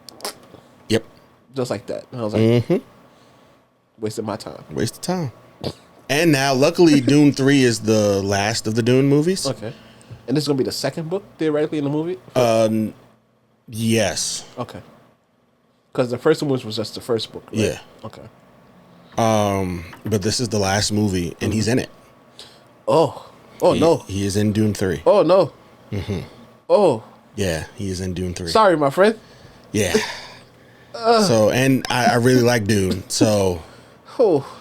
Yep. just like that. And I was like, wasting my time. Waste of time. And now, luckily, Dune 3 is the last of the Dune movies. Okay, and this is gonna be the second book theoretically in the movie. Yes. Okay, because the first one was just the first book. Right? Yeah. Okay. But this is the last movie, and he's in it. Oh no. He is in Dune 3. Oh no. Oh, Yeah, he is in Dune 3. sorry, my friend. Yeah. So, and I really like Dune, so Oh,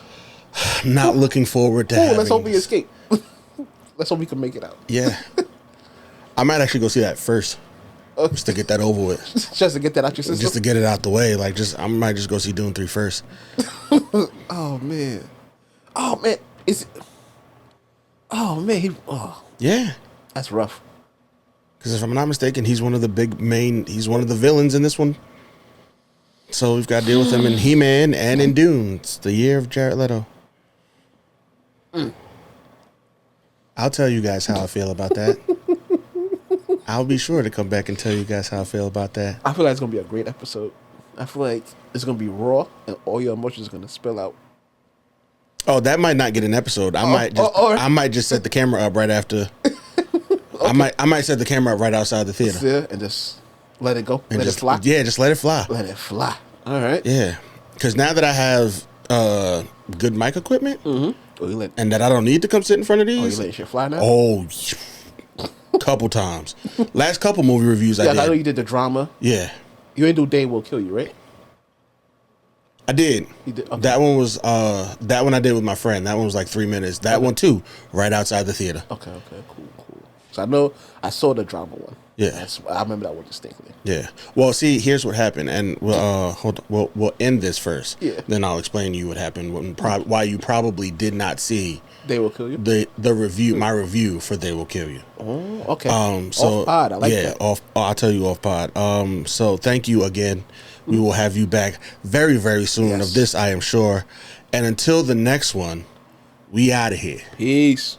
I'm not looking forward to having let's hope we this. escape. Let's hope we can make it out. Yeah. I might actually go see that first. Just to get that over with. Just to get that out your system. Just to get it out the way. Like, I might just go see Dune 3 first. Oh man. Oh man. Yeah. That's rough. Because if I'm not mistaken, he's one of the he's one of the villains in this one. So we've got to deal with him in He-Man and in Dune. It's the year of Jared Leto. I'll tell you guys how I feel about that. I'll be sure to come back and tell you guys how I feel about that. I feel like it's gonna be a great episode. I feel like it's gonna be raw and all your emotions are gonna spill out. Oh, that might not get an episode. I might just set the camera up right after. Okay. I might set the camera up right outside the theater. Yeah, and just let it go. And let just, it fly. Yeah, just let it fly. Let it fly. All right. Yeah. Because now that I have good mic equipment and that I don't need to come sit in front of these. Oh, you letting shit fly now? Oh, couple times. Last couple movie reviews I Yeah, did. I know you did the drama. Yeah. You ain't do Day Will Kill You, right? I did. You did? Okay. That one was that one I did with my friend. That one was like 3 minutes. That one too, right outside the theater. Okay, cool. So I know I saw the drama one. Yeah. I remember that one distinctly. Yeah. Well, see, here's what happened, and we'll end this first. Yeah. Then I'll explain to you what happened why you probably did not see They Will Kill You. the review, my review for They Will Kill You. Oh, okay. So off pod, I like that. I'll tell you off pod. So thank you again. We will have you back very, very soon. Yes. Of this, I am sure. And until the next one, we out of here. Peace.